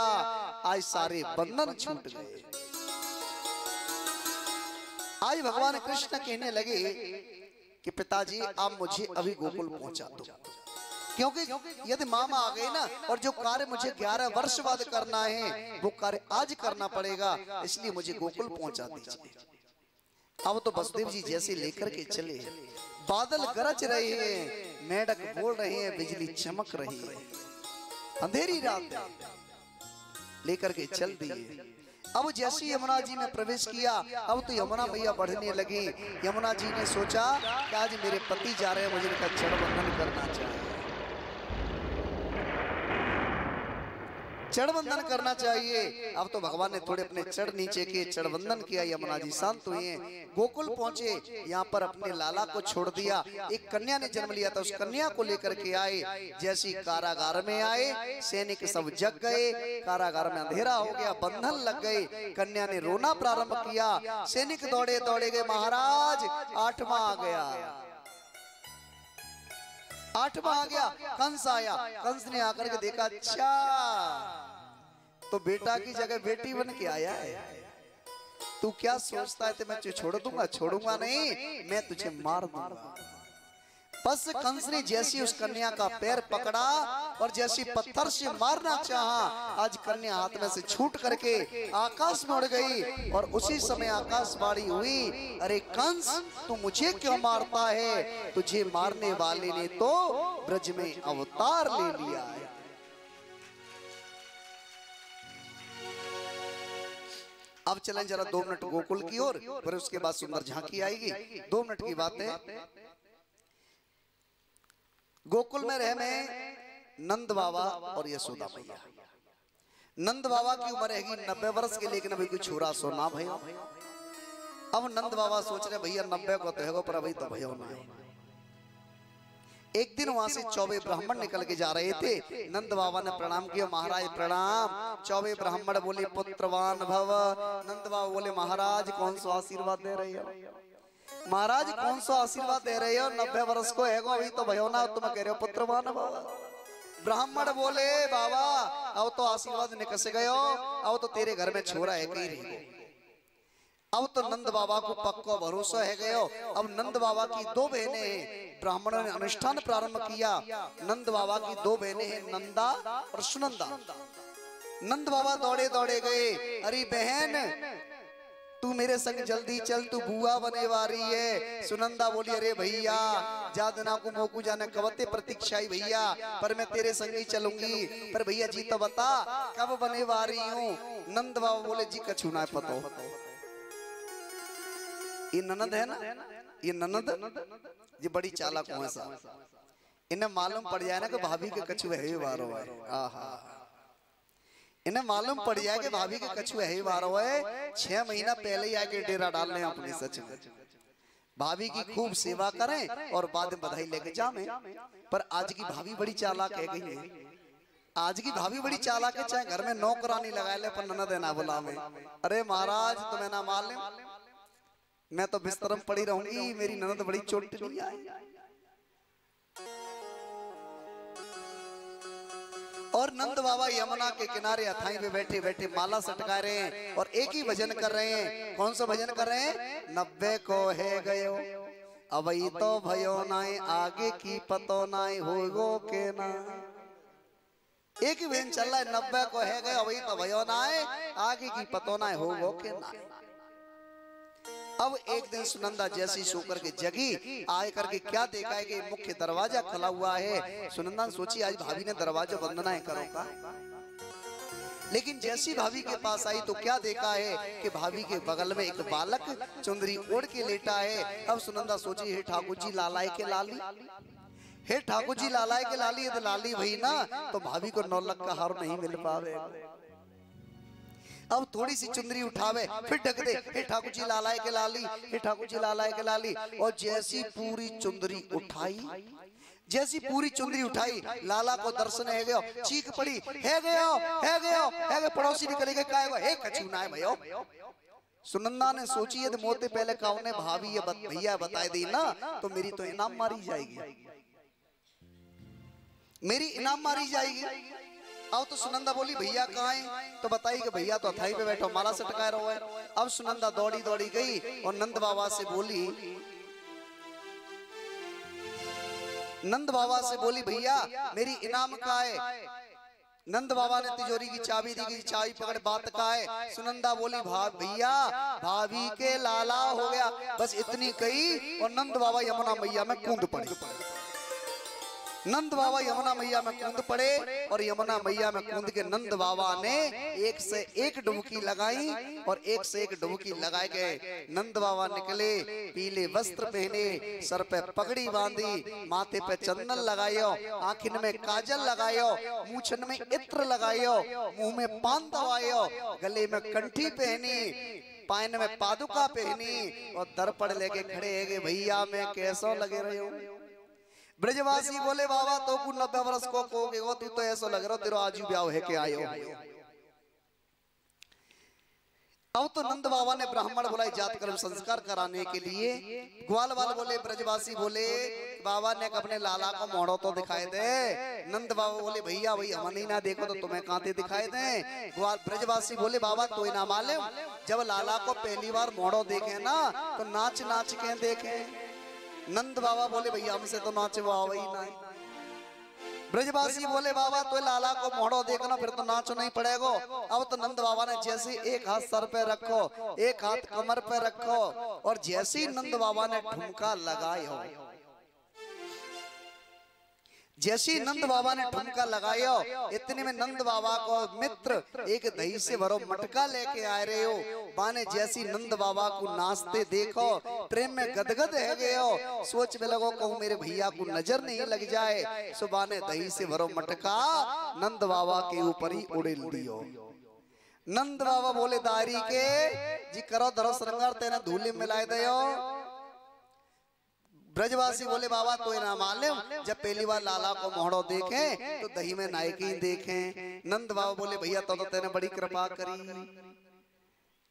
आज सारे बंधन छूट गए। आज भगवान कृष्ण कहने लगे कि पिताजी आप मुझे अभी गोकुल पहुंचा दो, क्योंकि यदि मामा आ गए ना और जो कार्य मुझे 11 वर्ष बाद करना है वो कार्य आज करना पड़ेगा, इसलिए मुझे गोकुल पहुंचा दीजिए। अब तो वसुदेव जी जैसे लेकर के चले, बादल गरज रहे हैं, मेढक बोल रहे हैं, बिजली चमक रही है, अंधेरी रात है, लेकर के चल दिए। अब जैसे यमुना जी में प्रवेश किया, अब तो यमुना मैया बढ़ने लगी। यमुना जी ने सोचा कि आज मेरे पति जा रहे हैं, मुझे इनका जड़बंधन करना चाहिए, जड़बंधन करना चाहिए। अब तो भगवान ने थोड़े अपने चढ़ नीचे किए, जड़बंधन किया, यमुना जी शांत हुए, गोकुल पहुंचे, यहाँ पर अपने लाला को छोड़ दिया। एक कन्या ने जन्म लिया था, उस कन्या को लेकर के आए। जैसी कारागार में आए, सैनिक सब जग गए, कारागार में अंधेरा हो गया, बंधन लग गए। कन्या ने रोना प्रारंभ किया, सैनिक दौड़े दौड़े गए, महाराज 8वां आ गया, 8वां आ गया। कंस आया, कंस ने आकर के देखा, अच्छा तो बेटा की जगह बेटी बन के आया है, तू क्या सोचता है कि मैं तुझे छोड़ दूंगा? छोड़ूंगा नहीं, मैं तुझे मार दूंगा। बस कंस ने जैसी उस कन्या का पैर पकड़ा और जैसी पत्थर से मारना चाहा, आज कन्या हाथ में से छूट करके आकाश में उड़ गई। और उसी समय आकाशवाणी हुई, अरे कंस तू मुझे क्यों मारता है? तुझे मारने वाले ने तो ब्रज में अवतार ले लिया है। अब चलें जरा 2 मिनट गोकुल की ओर, फिर उसके बाद सुंदर झांकी आएगी। 2 मिनट की बात है। गोकुल में रहे में नंद बाबा और यशोदा मैया। नंद बाबा की उम्र रहेगी 90 वर्ष की, लेकिन अभी कोई छोरा सो ना भयो। अब नंद बाबा सोच रहे भैया 90 को तो है, पर अभी तो भयो ना है। एक दिन वहां से 24 ब्राह्मण निकल के जा रहे थे। नंद बाबा ने प्रणाम किया, महाराज प्रणाम। 24 ब्राह्मण बोले पुत्रवान भव। नंद बाबा बोले महाराज कौन सा आशीर्वाद दे रहे हो? महाराज कौन सा आशीर्वाद दे रहे हो? 90 वर्ष को है, अभी तो भयो ना, तुम कह रहे हो पुत्रवान भव। ब्राह्मण बोले बाबा अब तो आशीर्वाद निकस गयो, अब तो तेरे घर में छोरा है कहीं रही। अब तो नंद बाबा को पक्का भरोसा है गयो। अब नंद बाबा की दो बहनें हैं, ब्राह्मणों ने अनुष्ठान प्रारंभ किया। नंद बाबा की दो बहनें हैं, नंदा और सुनंदा। नंद बाबा दौड़े दौड़े गए, अरे बहन तू मेरे संग जल्दी चल, तू बुआ बने वाली है। सुनंदा बोली अरे भैया जादना को मोकू जाने कवते प्रतीक्षाई भैया, पर मैं तेरे संग ही चलूंगी। पर भैया जी तो बता कब बने वाली हूँ। नंद बाबा बोले जी कछु ना पतो। ये ननद है ना, ये ननद ये बड़ी चालाक है सा। इन्हें मालूम पड़ जाए ना कि भाभी के कछु है वारो है। आहा, इन्हें मालूम पड़ जाए कि भाभी के कछु है वारो है। 6 महीना पहले ही आके डेरा डाल रहे हैं अपने। सच में भाभी की खूब सेवा करें और बाद में बधाई लेके जाए। पर आज की भाभी बड़ी चालाक है गई है। आज की भाभी बड़ी चालाक है, चाहे घर में नौकरानी लगा ले पर ननद है ना बुला में। अरे महाराज तुम्हें ना मालूम, मैं तो बिस्तर में पड़ी रहूंगी, मेरी ननद बड़ी चोट नहीं आई। और नंद बाबा यमुना के किनारे अथाई में बैठे बैठे माला सटका रहे हैं और एक ही भजन कर रहे हैं। कौन सा भजन कर रहे हैं? 90 को है गयो अबई तो भयो नाई, आगे की पतो नाई होगो के ना। एक ही भजन चल रहा है, 90 को है गयो अबई तो भयो नाई, आगे की पतो नाई होगो के ना। अब एक दिन सुनंदा जैसी सोकर के जगी, आए करके क्या देखा है कि मुख्य दरवाजा खुला हुआ है। सुनंदा ने सोची आज भाभी ने दरवाजा बंद ना करोगा। लेकिन जैसी भाभी के पास आई तो क्या देखा है कि भाभी के बगल में एक बालक चुंदरी ओढ़ के लेटा है। अब सुनंदा सोची हे ठाकुर जी लालाई के लाली, हे ठाकुर जी लालाई के लाली, यदि लाली भई ना तो भाभी को 9 लाख का हार नहीं मिल पावे। अब थोड़ी सी चुंदरी उठावे फिर ढक दे, हे ठाकुर जी लालाए के लाली, हे ठाकुर जी लालाए के लाली। और जैसी पूरी चुंदरी उठाई, जैसी पूरी चुंदरी उठाई, लाला को दर्शन है गयो, चीख पड़ी है गयो है गयो है गयो। पड़ोसी निकल गए, काय गो हे कछु ना है भयो। सुनंदा ने सोची यदि मोते पहले काऊ ने भाभी ये भैया बताए दी ना तो मेरी तो इनाम मारी जाएगी, मेरी इनाम मारी जाएगी। अब तो सुनंदा बोली भैया कहाँ है? तो बताई कि भैया तो अथाई पे बैठो माला सटका रहो है। अब सुनंदा दौड़ी दौड़ी गई और नंद बाबा से बोली, नंद बाबा से बोली भैया मेरी इनाम का है। नंद बाबा ने तिजोरी की चाबी दी कि चाबी पकड़ बात का है। सुनंदा बोली भैया भाभी के लाला हो गया, बस इतनी कही और नंद बाबा यमुना मैया में कूद पड़े। नंद बाबा यमुना मैया में कूद पड़े और यमुना मैया में कूद के नंद बाबा ने एक से एक डुबकी लगाई और एक से एक डुबकी लगाए गए। नंद बाबा निकले, पीले वस्त्र पहने, सर पे पगड़ी बांधी, माथे पे चंदन लगायो, आँखिन में काजल लगायो, मूछन में इत्र लगायो, मुंह में पान दबायो, गले में कंठी पहनी, पायन में पादुका पहनी और दर्पण लेके खड़े है भैया मैं कैसो लगे रहे हो। ब्रजवासी बोले बाबा तो को 90 वर्ष को कहोगे हो, तू तो ऐसा लग रहा तेरा आज ब्याह है के आयो। अब तो नंद बाबा ने ब्राह्मण बुलाए जात कर्म संस्कार कराने के लिए। ग्वाल वाल बोले, ब्रजवासी बोले बाबा ने अपने लाला को मोड़ो तो दिखाई दे। नंद बाबा बोले भैया भाई हम नहीं ना देखो तो तुम्हें कांते दिखाई दे। ग्वाल ब्रजवासी बोले बाबा तो ना मालूम, जब लाला को पहली बार मोड़ो देखे ना तो नाच नाच के देखे। नंद बाबा बोले भैया हमसे तो नाचे वही ना। ब्रजवासी बोले बाबा तो लाला को मोड़ो देखना फिर तो नाचो नहीं पड़ेगा। अब तो नंद बाबा ने जैसे एक हाथ सर पे रखो, एक हाथ कमर पे रखो और जैसे ही नंद बाबा ने ठुमका लगायो, जैसे ही नंद बाबा ने ठुमका लगायो, इतने में नंद बाबा को मित्र एक दही से भरो मटका लेके आ रहे हो। बाने जैसी नंद बाबा को नाचते देखो, प्रेम में गदगद है गयो, सोच में लगो कहूँ मेरे भैया को नजर नहीं लग जाए। सुबह ने दही से भरो मटका नंद बाबा के ऊपर ही उड़ेल दियो। नंद बाबा बोले दारी के जी करो धरो श्रृंगार तेने धूले मिलाए दयो। ब्रजवासी बोले बाबा तो ना मालूम, जब पहली बार लाला को मोहड़ो देखे तो दही में नायकी देखे। नंद बाबा बोले भैया तो तेने बड़ी कृपा करी।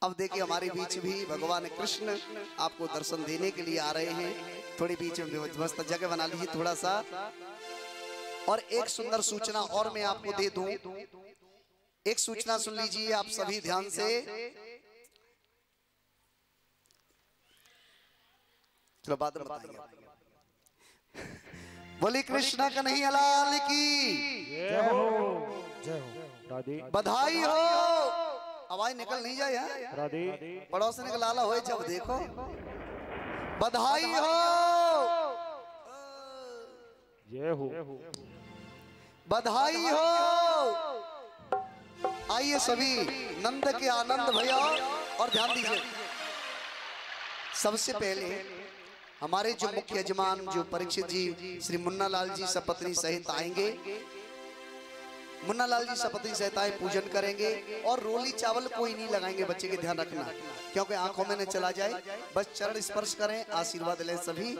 अब देखिए हमारे बीच भी भगवान कृष्ण आपको दर्शन देने के लिए आ रहे हैं। थोड़ी बीच में व्यवस्था जगह बना लीजिए थोड़ा सा। और एक सुंदर सूचना और मैं आपको दे दूं। एक सूचना सुन लीजिए आप सभी ध्यान से। चलो बाद में बताइए। बोली कृष्णा कन्हैया लाल की जय हो। जय हो। राधे बधाई हो। आवाज निकल नहीं जाए यार। राधे पड़ोसन के लाला हो जब देखो। बधाई हो। जय हो। बधाई हो। आइए सभी नंद के आनंद भैया और ध्यान दीजिए। सबसे पहले हमारे जो मुख्य यजमान जो परीक्षित जी श्री मुन्ना लाल जी सपत्नी सहित आएंगे। मुन्ना लाल जी सपत्नी सहित आए पूजन करेंगे और रोली चावल कोई नहीं लगाएंगे। बच्चे के ध्यान रखना क्योंकि आंखों में न चला जाए। बस चरण स्पर्श करें, आशीर्वाद लें सभी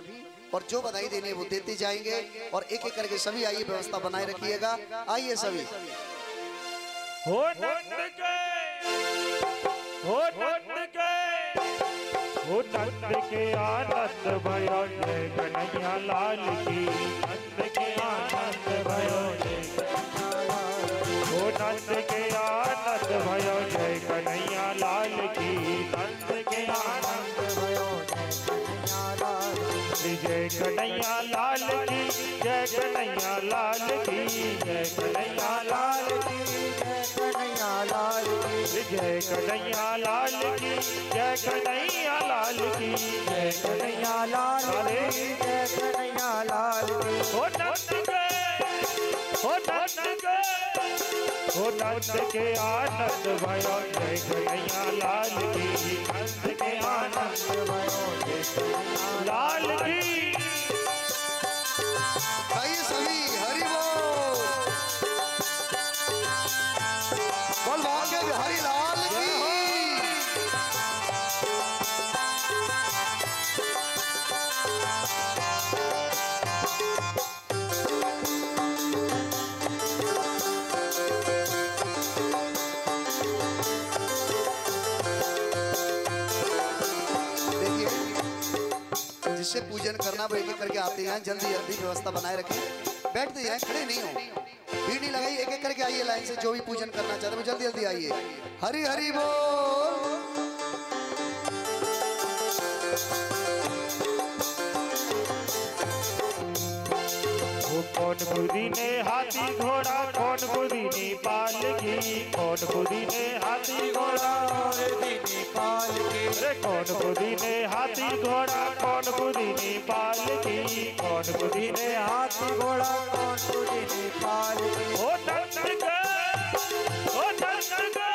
और जो बधाई देनी है वो देते जाएंगे। और एक एक करके सभी आइए, व्यवस्था बनाए रखिएगा। आइए सभी। हो नंद के, हो नंद के, हो नंद के आनंद भयो जय कन्हैया लाल की। नंद के आनंद भयो जय कन्हैया लाल की। हो नंद के आनंद भयो जय कन्हैया लाल की। नंद के आनंद भयो जय कन्हैया लाल की। जय कन्हैया लाल की, जय कन्हैया लाल की, जय कन्हैया लाल की, जय कन्हैया लाल की, जय कन्हैया लाल की, जय कन्हैया लाल की, जय कन्हैया लाल की। हो नंद के, हो नंद के, हो नंद के आनंद भयो जय कन्हैया लाल की। नंद के आनंद भयो जय कन्हैया लाल की। आइए सभी हरि बोल। बोल भाग्य बिहारी लाल की। जिससे पूजन करना वो एक एक करके आते हैं। जल्दी जल्दी व्यवस्था बनाए रखें। बैठते जाए, खड़े नहीं हो। भीड़ नहीं लगाई, एक एक करके आइए लाइन से। जो भी पूजन करना चाहते हैं वो जल्दी जल्दी आइए। हरि हरि बोल। कौन बुद्धि ने हाथी घोड़ा, कौन बुद्धि ने पाल की। कौन बुद्धि ने हाथी घोड़ा और दीनी पाल की। अरे कौन बुद्धि ने हाथी घोड़ा, कौन बुद्धि ने पाल की। कौन बुद्धि ने हाथी घोड़ा, कौन बुद्धि ने पाल की। ओ नंद के, ओ नंद के,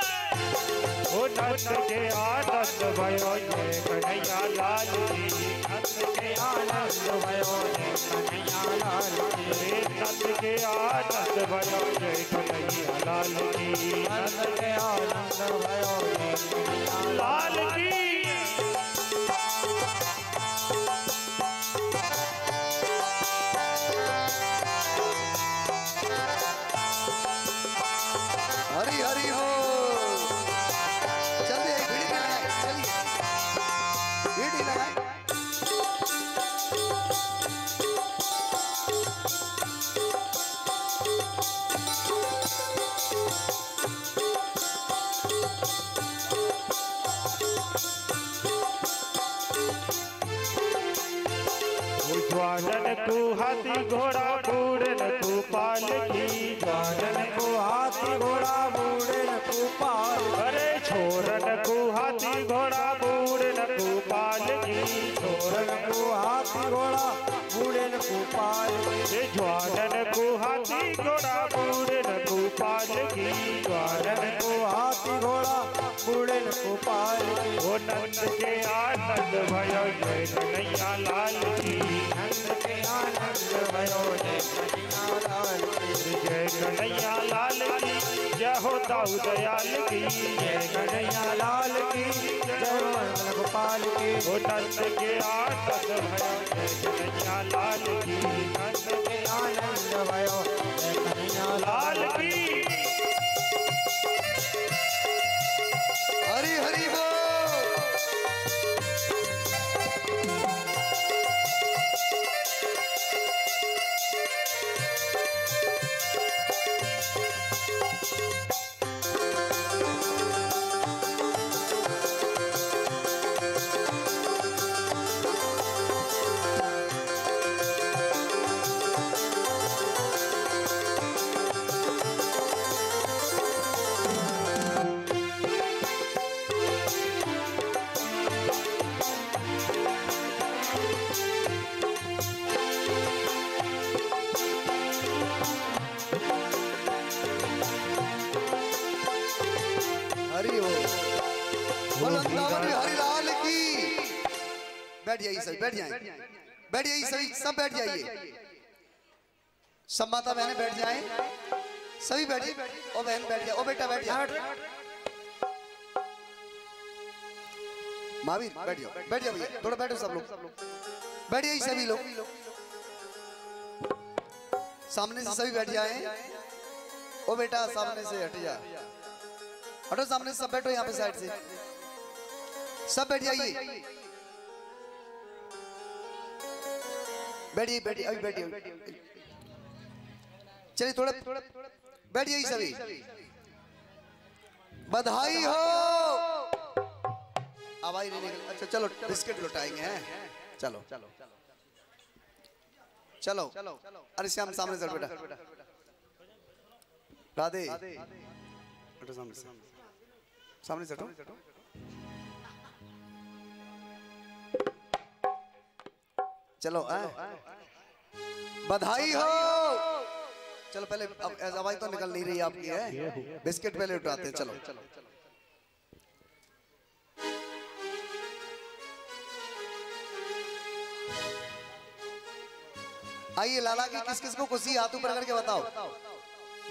ओ नंद के आनंद भयो जय कन्हैया लाल की। नंद के आनंद भयो जय कन्हैया लाल की। नंद के आनंद भयो जय कन्हैया लाल की। नंद के आनंद भयो जय कन्हैया लाल की। हरि हरि बोल। जल्दी एक भीड़ में लगाए, चलिए भीड़ ही लगाए। ज्वालन को हाथी घोड़ा, बूढ़न को पाल की। ज्वालन को हाथी घोड़ा, बूढ़न को पाल। अरे छोरन को हाथी घोड़ा, बूढ़न को पाल की। छोरन को हाथी घोड़ा, बूढ़न को पाल की। ज्वालन को हाथी घोड़ा, बूढ़न को पाल की। ज्वालन को हाथी घोड़ा, बूढ़न को पाल की। ओ नंद के आनंद भयो जय कन्हैया लाल की। नंद के आनंद भयो जय कन्हैया लाल की। जय कन्हैया लाल की, जय हो दाऊ दयाल की। जय कन्हैया लाल की, जय हो गोपाल की। ओ नंद के आनंद भयो जय कन्हैया लाल की। नंद के आनंद भयो जय कन्हैया लाल की। हरि हरि बोल। वृंदावन हरिलाल की। बैठ जाइए सभी, बैठ जाए, बैठ जाइए सभी, सब बैठ जाइए, सब माता बहनें बैठ जाएं, सभी बैठिए। ओ बहन बैठ जाओ, ओ बेटा बैठ जाओ, महावीर बैठ जाओ, बैठ जाओ भैया, थोड़ा बैठो सब लोग, बैठ जाइए सभी लोग, सामने से सभी बैठ जाएं। ओ बेटा सामने से हट जा, हटो सामने से, सब बैठो यहाँ पे साइड से, सब बैठ जाइए, बैठिए बैठिए, अभी बैठिए, चलिए थोड़ा बैठ जाइए सभी। बधाई हो, आवाज नहीं निकल, अच्छा चलो बिस्किट लुटाएंगे हैं, चलो चलो चलो, अरे श्याम सामने से बेटा, राधे बेटा सामने से, सामने से हटो, चलो बधाई हो। चलो पहले, अब आवाज तो निकल नहीं रही आपकी है, बिस्किट पहले उठाते हैं, चलो आइए लाला की किस किस को खुशी, हाथ ऊपर करके बताओ।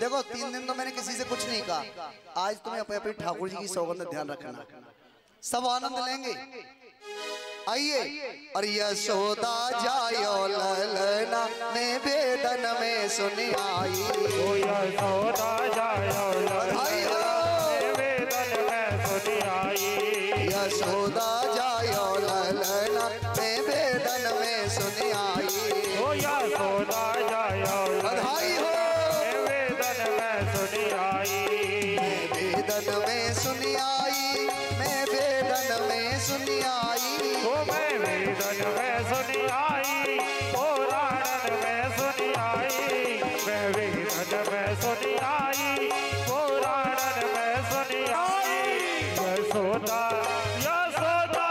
देखो 3 दिन तो मैंने किसी से कुछ नहीं कहा, आज तुम्हें अपने अपने ठाकुर जी की सौगंध ध्यान रखना, सब आनंद लेंगे। आइए। और यशोदा जायो ललना निवेदन में सुनी आई, यशोदा जायो निवेदन में सुनी आई, यशोदा जायो ललना निवेदन में सुनी आई, यशोदा जायो बधाई हो निवेदन में सुनी आई, निवेदन में सुनी आई, मैं वेदन में सुनी आई, मैं वेदन में सुनी आई, पुराणन में सुनी आई, मैं वेदन में सुनी आई, पुराणन में सुनी आई, यशोदा यशोदा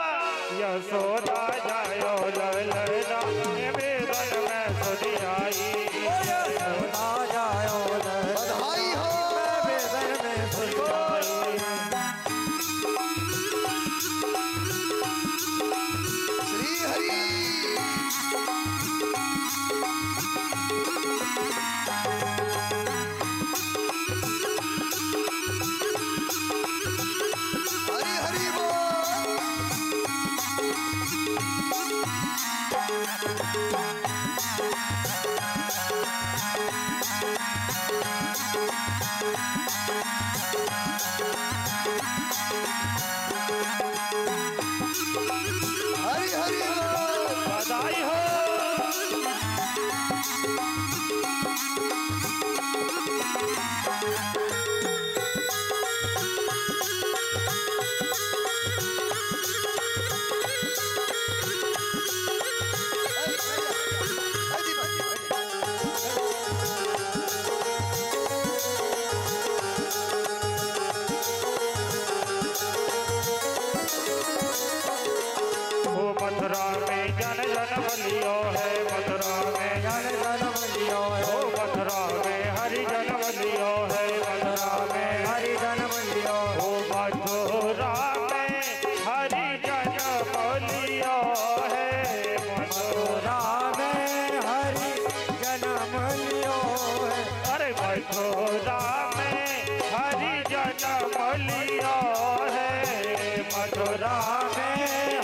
यशोदा जायो ललना निवेदन में सुनी आई, यशोदा जायो बधाई हो निवेदन में सुनी आई। श्री हरि। हरि हरि बोल। हरि हरि बोल। बधाई हो। मथुरा में जन जन्म लियो है, मथुरा में जन जन्म लियो है, ओ मथुरा में हरि जन्म लियो है, मथुरा में हरि जन्म लियो, ओ मथुरा में हरि जन्म लियो है, मथुरा में हरि जन्म लियो है, अरे मथुरा में हरि जन्म लियो है, मथुरा में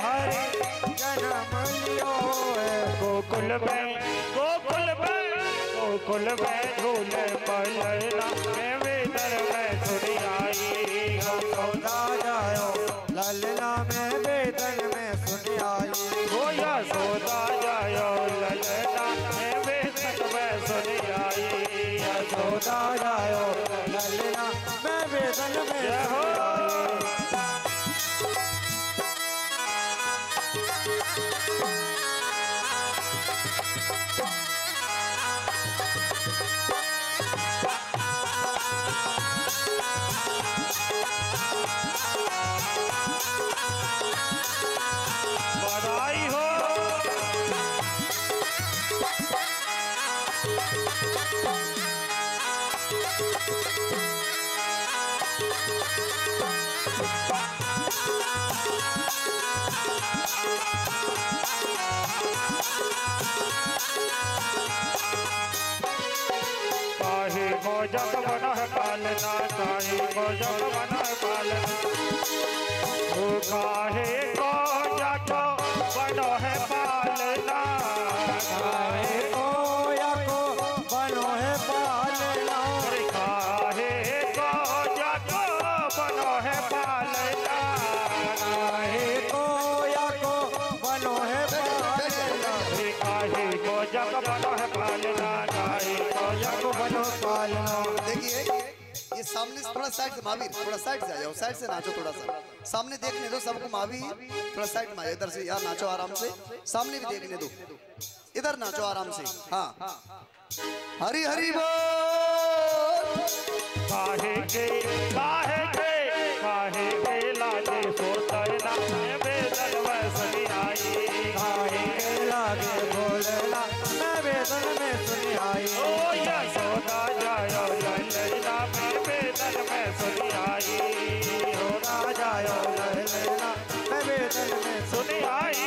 हरि जन्म लियो है, गोकुल में झूले पलना निवेदन में सुनी आई, यशोदा जायो ललना में वेदन में सुनी आई, ओ यशोदा जायो ललना में वेदन में सुनी आई, यशोदा जायो ललना में वेदन में सुनी आई। काहे को जग बन पालना, काहे को जग बन पालना, ओ काहे को जग बन है पालना, काहे को याको बनो है पालना, काहे को जग बन है पालना, काहे को याको बनो है पालना, काहे को जग बन है पालना, काहे को जग बनो पालना। देखिए ये सामने से थोड़ा साइड से, महावीर थोड़ा साइड से आ जाओ, साइड से नाचो थोड़ा सा, सामने देखने दो सबको। महावीर थोड़ा साइड में आ जाओ, इधर से यार नाचो आराम से, सामने भी देखने दो, इधर नाचो आराम से। हाँ हरी हरी बोल। काहे के लागे सोतना बेदन वैसनी आई, काहे के लागे बोलना मैं वेदन में सुनी आई, ओ यशोदा जायो लैला में बेदन में सुनी आई, ओ राजा यो लैला मैं वेदन में सुनी आई।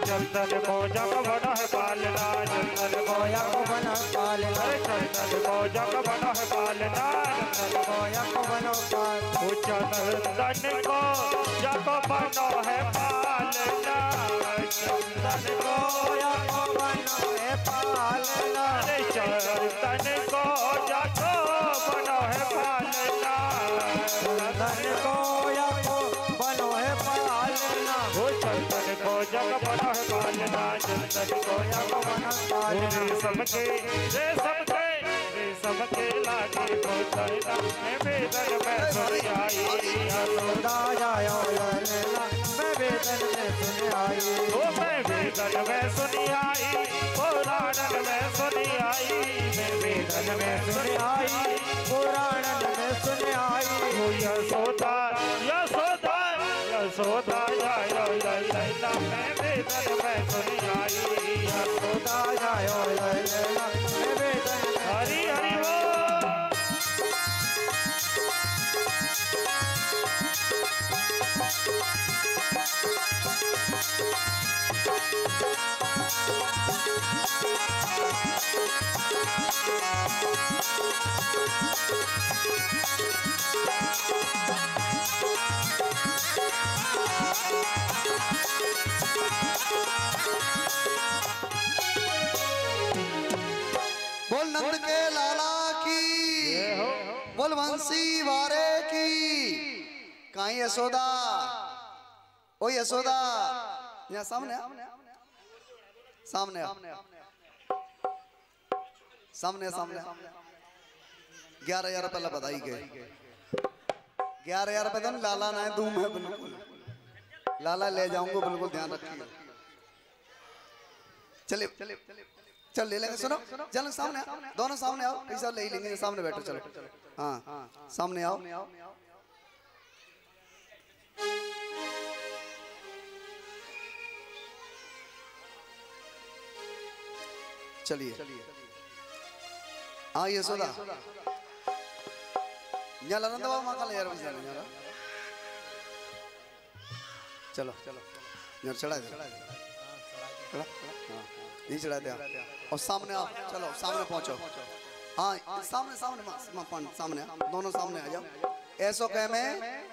चंदन को जग बना है पालना, चंदन को याको बनो पालना, चंदन को जग बना है पालना, चंदन को याको बनो पालना, चंदन को जग बनो है पालना, चंदन को याको बनो है पालना, चंदन को जग बनो है पालना, धन को याको बनो है पालना, चंदन को जग बनो है पालना, चंदन को जग बनो पालना, सबके लागे पहुंचना मैं बेदन में सुनी आई, राजा यो लैला मैं वेदन में सुनी आई, ओ मैं बेदन में सुनी आई, पुराणन में सुनी आई, मैं बेदन में सुनी आई, पुराणन में सुनी आई, ओ यशोदा यशोदा यशोदा जायो लैला मैं बेदन में सुनी आई, यशोदा राजा यो लैला मैं वेदन में हरि हरि बोल। बोल नंद के लाला की, बोल वंशी वारे की। कहीं यशोदा, ओ यशोदा यहाँ सामने आ, सामने आ, सामने सामने 11,000 रुपये बधाई गए, 11,000 रुपये तो लाला ना है, दूम है बिल्कुल, लाला ले जाऊंगा बिल्कुल, ध्यान रखिए। चलिए चल ले लेंगे, सुनो चलो सामने आओ, दोनों सामने आओ, पैसा ले ही लेंगे, सामने बैठो चलो। हाँ सामने आओ, चलिए हाँ यशोदा यहाँ लरंदा बाबा माँ का ले यार, चलो यहाँ चढ़ा दे, हाँ नहीं चढ़ा दे, और सामने आओ, चलो सामने पहुंचो, हाँ सामने सामने सामने दोनों सामने आ जाओ। ऐसो कह मैं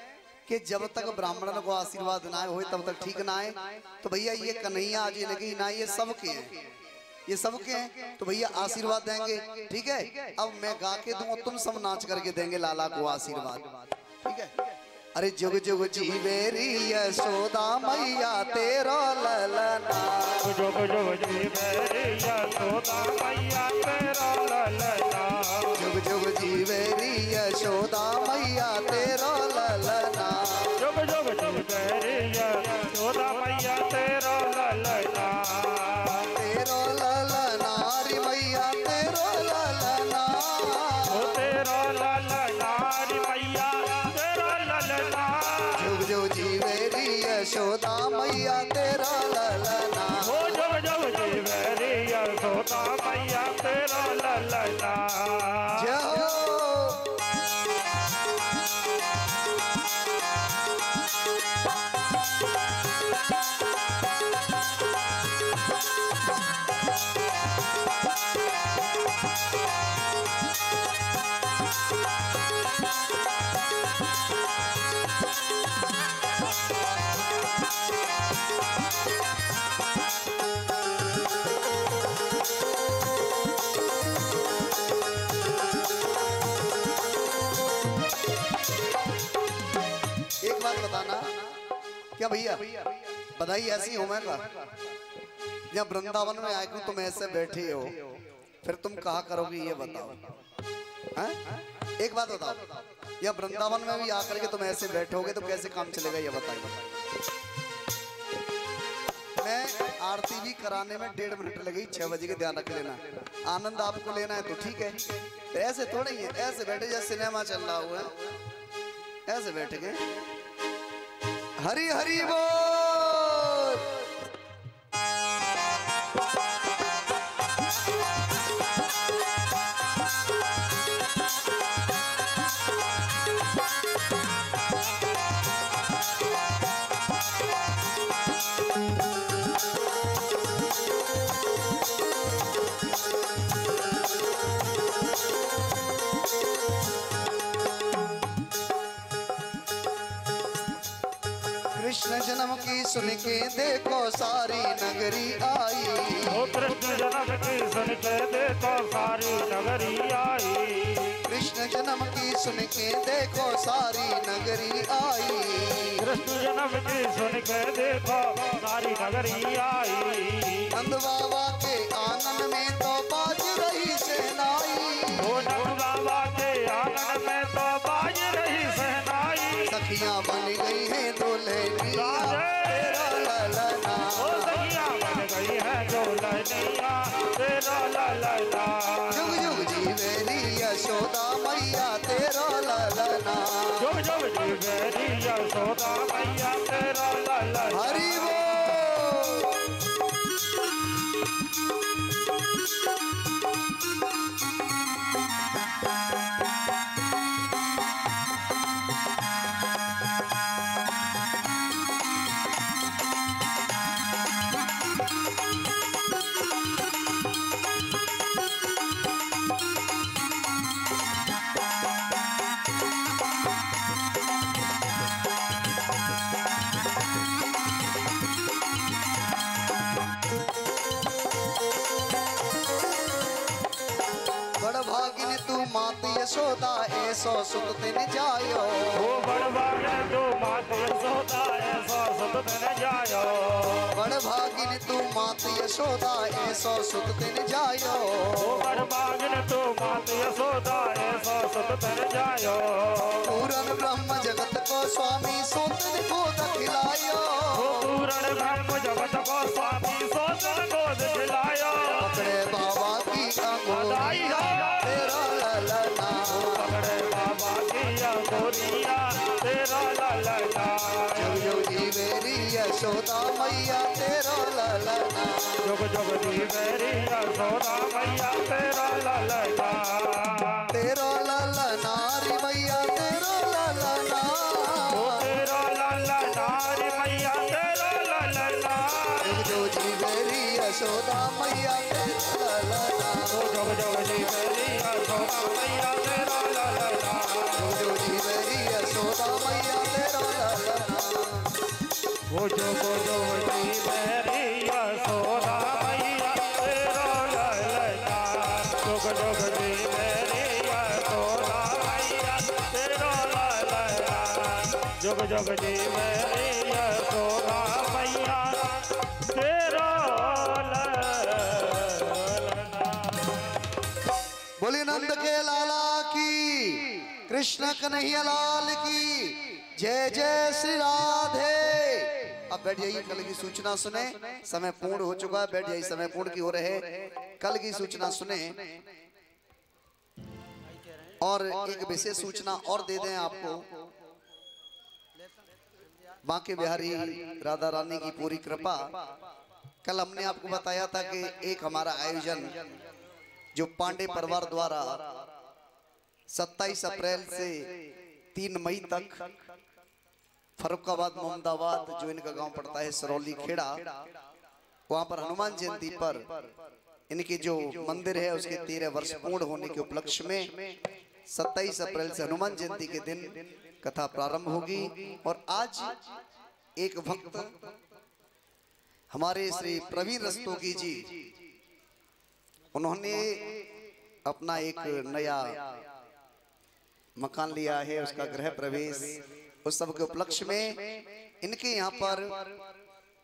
कि जब तक ब्राह्मणों को आशीर्वाद ना हो तब तक ठीक ना आए, तो भैया ये कन्हैया आज लगी ना, ये सबके हैं, ये सबके हैं, तो भैया आशीर्वाद देंगे, ठीक है। अब मैं गा के दूं, तुम सब नाच करके देंगे लाला को आशीर्वाद, ठीक है। अरे जुग जुग जीवेरी यशोदा मैया तेरो ललना। जुग जुग जीवेरी यशोदा मैया तेरो ललना। जुग जुग जीवेरी यशोदा मैया तेरो ललना। जुग जुग जीवेरी यशोदा मैया तेरो ललना। तेरो ललना री मैया तेरो ललना। ओ तेरो ललना री मैया तेरो ललना। जुग जुग जीवेरी यशोदा मैया तेरा ललना। ओ जुग जुग जीवेरी यशोदा मैया तेरो ललना। जय हो। एक बात बताना क्या भैया, बधाई ऐसी हो मैं का जब वृंदावन में आए तुम ऐसे बैठे हो, फिर तुम कहा करोगी ये बताओ। हैं? एक बात बताओ, या वृंदावन में भी आकर के तुम ऐसे बैठोगे तो कैसे काम चलेगा ये बताइए। मैं आरती भी कराने में 1.5 मिनट लगी, 6 बजे के ध्यान रख लेना। आनंद आपको लेना है तो ठीक है, तो ऐसे थोड़ा ही है, ऐसे बैठे जैसे सिनेमा चल रहा हुआ है, ऐसे बैठ गए। हरि हरि बोल। कृष्ण जन्म की सुन के देखो सारी नगरी आई। ओ कृष्ण जन्म की सुन के देखो सारी नगरी आई। कृष्ण जन्म की सुन के देखो सारी नगरी आई। कृष्ण जन्म की सुन के देखो सारी नगरी आई। नंद बाबा के आंगन में तो बाज रही शहनाई। ओ नंद बाबा के आंगन में तो बाज रही शहनाई। सखियां बन गई हैं दुल्हनिया तेरा ललना। ओ सखियां बन गई हैं दुल्हनिया तेरा ललना। जुग जुग जीवेरी यशोदा मैया तेरा ललना। जुग जुग जीवेरी यशोदा मैया तेरा ललना। हरि बोल। बड़भागिन तू मात यशोदा ऐसो सुत तिन जायो। ओ बड़भागिन तू मात यशोदा ऐसो सुत तिन जायो। बड़भागिन तू मात यशोदा ऐसो सुत तिन जायो। ओ बड़भागिन तू मात यशोदा ऐसो सुत तिन जायो। पूरन ब्रह्म जगत को स्वामी सोतन को खिलायो। ओ पूरन ब्रह्म जगत को स्वामी सोतन को खिलायो। पकड़े बाबा की अंगुरी तेरा ललना। पकड़े बाबा की अंगुरिया तेरा ललना। जुग जुग जीवेरी यशोदा मैया तेरा ललना। जुग जुग जीवेरी यशोदा मैया तेरा ललना। तेरा ललना री मैया तेरा ललना। ओ तेरा ललना री मैया तेरा ललना। जुग जुग जीवेरी यशोदा मैया तेरा ललना। ओ जुग जुग जीवेरी यशोदा मैया तेरा ललना। जुग जुग जीवेरी यशोदा मैया तेरा ललना। वो जुग जुग जीवेरी यशोदा मैया तेरा ललना। जुग जुग जीवेरी यशोदा मैया तेरा ललना। जुग जुग जीव रे यशोदा मैया तेरा बोली नंद के लाला की, कृष्ण कन्हैया लाल की जय जय श्री राधे। अब बैठ जाइए, कल की सूचना सुने, समय पूर्ण हो चुका है, बैठ जाइए, समय पूर्ण की हो रहे, कल की सूचना सुने। और एक विशेष सूचना और दे दें आपको, बांके बिहारी राधा रानी की पूरी कृपा। कल हमने आपको बताया था कि एक हमारा आयोजन जो पांडे परिवार द्वारा 27 अप्रैल से 3 मई तक फरुखाबाद मोहम्मदाबाद, जो इनका गांव पड़ता है सरौली खेड़ा, वहां पर हनुमान जयंती पर इनके जो मंदिर है उसके 13 वर्ष पूर्ण होने के उपलक्ष्य में 27 अप्रैल से हनुमान जयंती के दिन कथा प्रारंभ होगी। और आज एक भक्त हमारे श्री प्रवीण रस्तोगी जी, उन्होंने अपना एक नया मकान लिया है, उसका गृह प्रवेश, उस सब के उपलक्ष्य में इनके यहाँ पर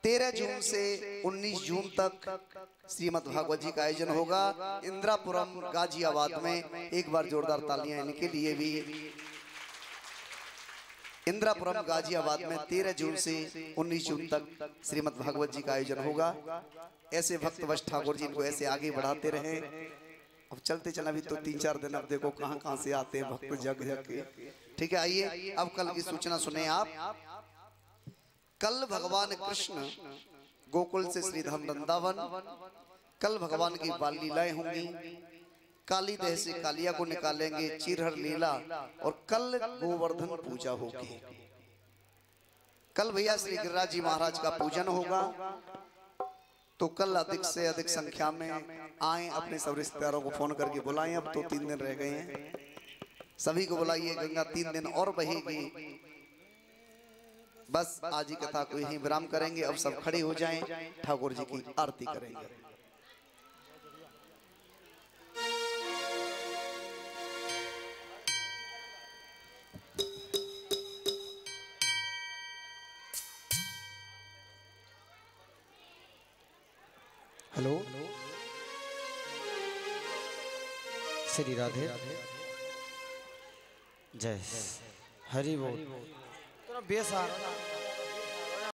13 जून से 19 जून तक श्रीमद् भागवत जी का आयोजन होगा इंदिरापुरम गाजियाबाद में। एक बार जोरदार तालियां इनके लिए भी। इंदिरापुरम गाजियाबाद में 13 जून से 19 जून तक श्रीमद् भागवत जी का आयोजन होगा। ऐसे भक्त वश ठाकुर जी इनको ऐसे आगे बढ़ाते रहे। अब चलते चला भी तो 3-4 दिन, अब देखो कहां कहां से आते हैं भक्त जग जग के। ठीक है, आइए अब कल की सूचना सुने आप। कल भगवान कृष्ण गोकुल से श्रीधाम वृंदावन, कल भगवान की बाल लीलाएं होंगी। काली देह से कालिया को निकालेंगे, चिरहर लीला, और कल गोवर्धन पूजा होगी। कल भैया श्री गिरिराज जी महाराज का पूजन होगा। तो कल अधिक से अधिक संख्या में आए, अपने सब रिश्तेदारों को फोन करके बुलाएं। अब तो 3 दिन रह गए हैं, सभी को बुलाइए। गंगा 3 दिन और बहेगी। बस आज ही कथा को यहीं विराम करेंगे। अब सब खड़े हो जाएं, ठाकुर जी की आरती करेंगे। हेलो, श्री राधे, जय हरि बोल। बेस आ रहा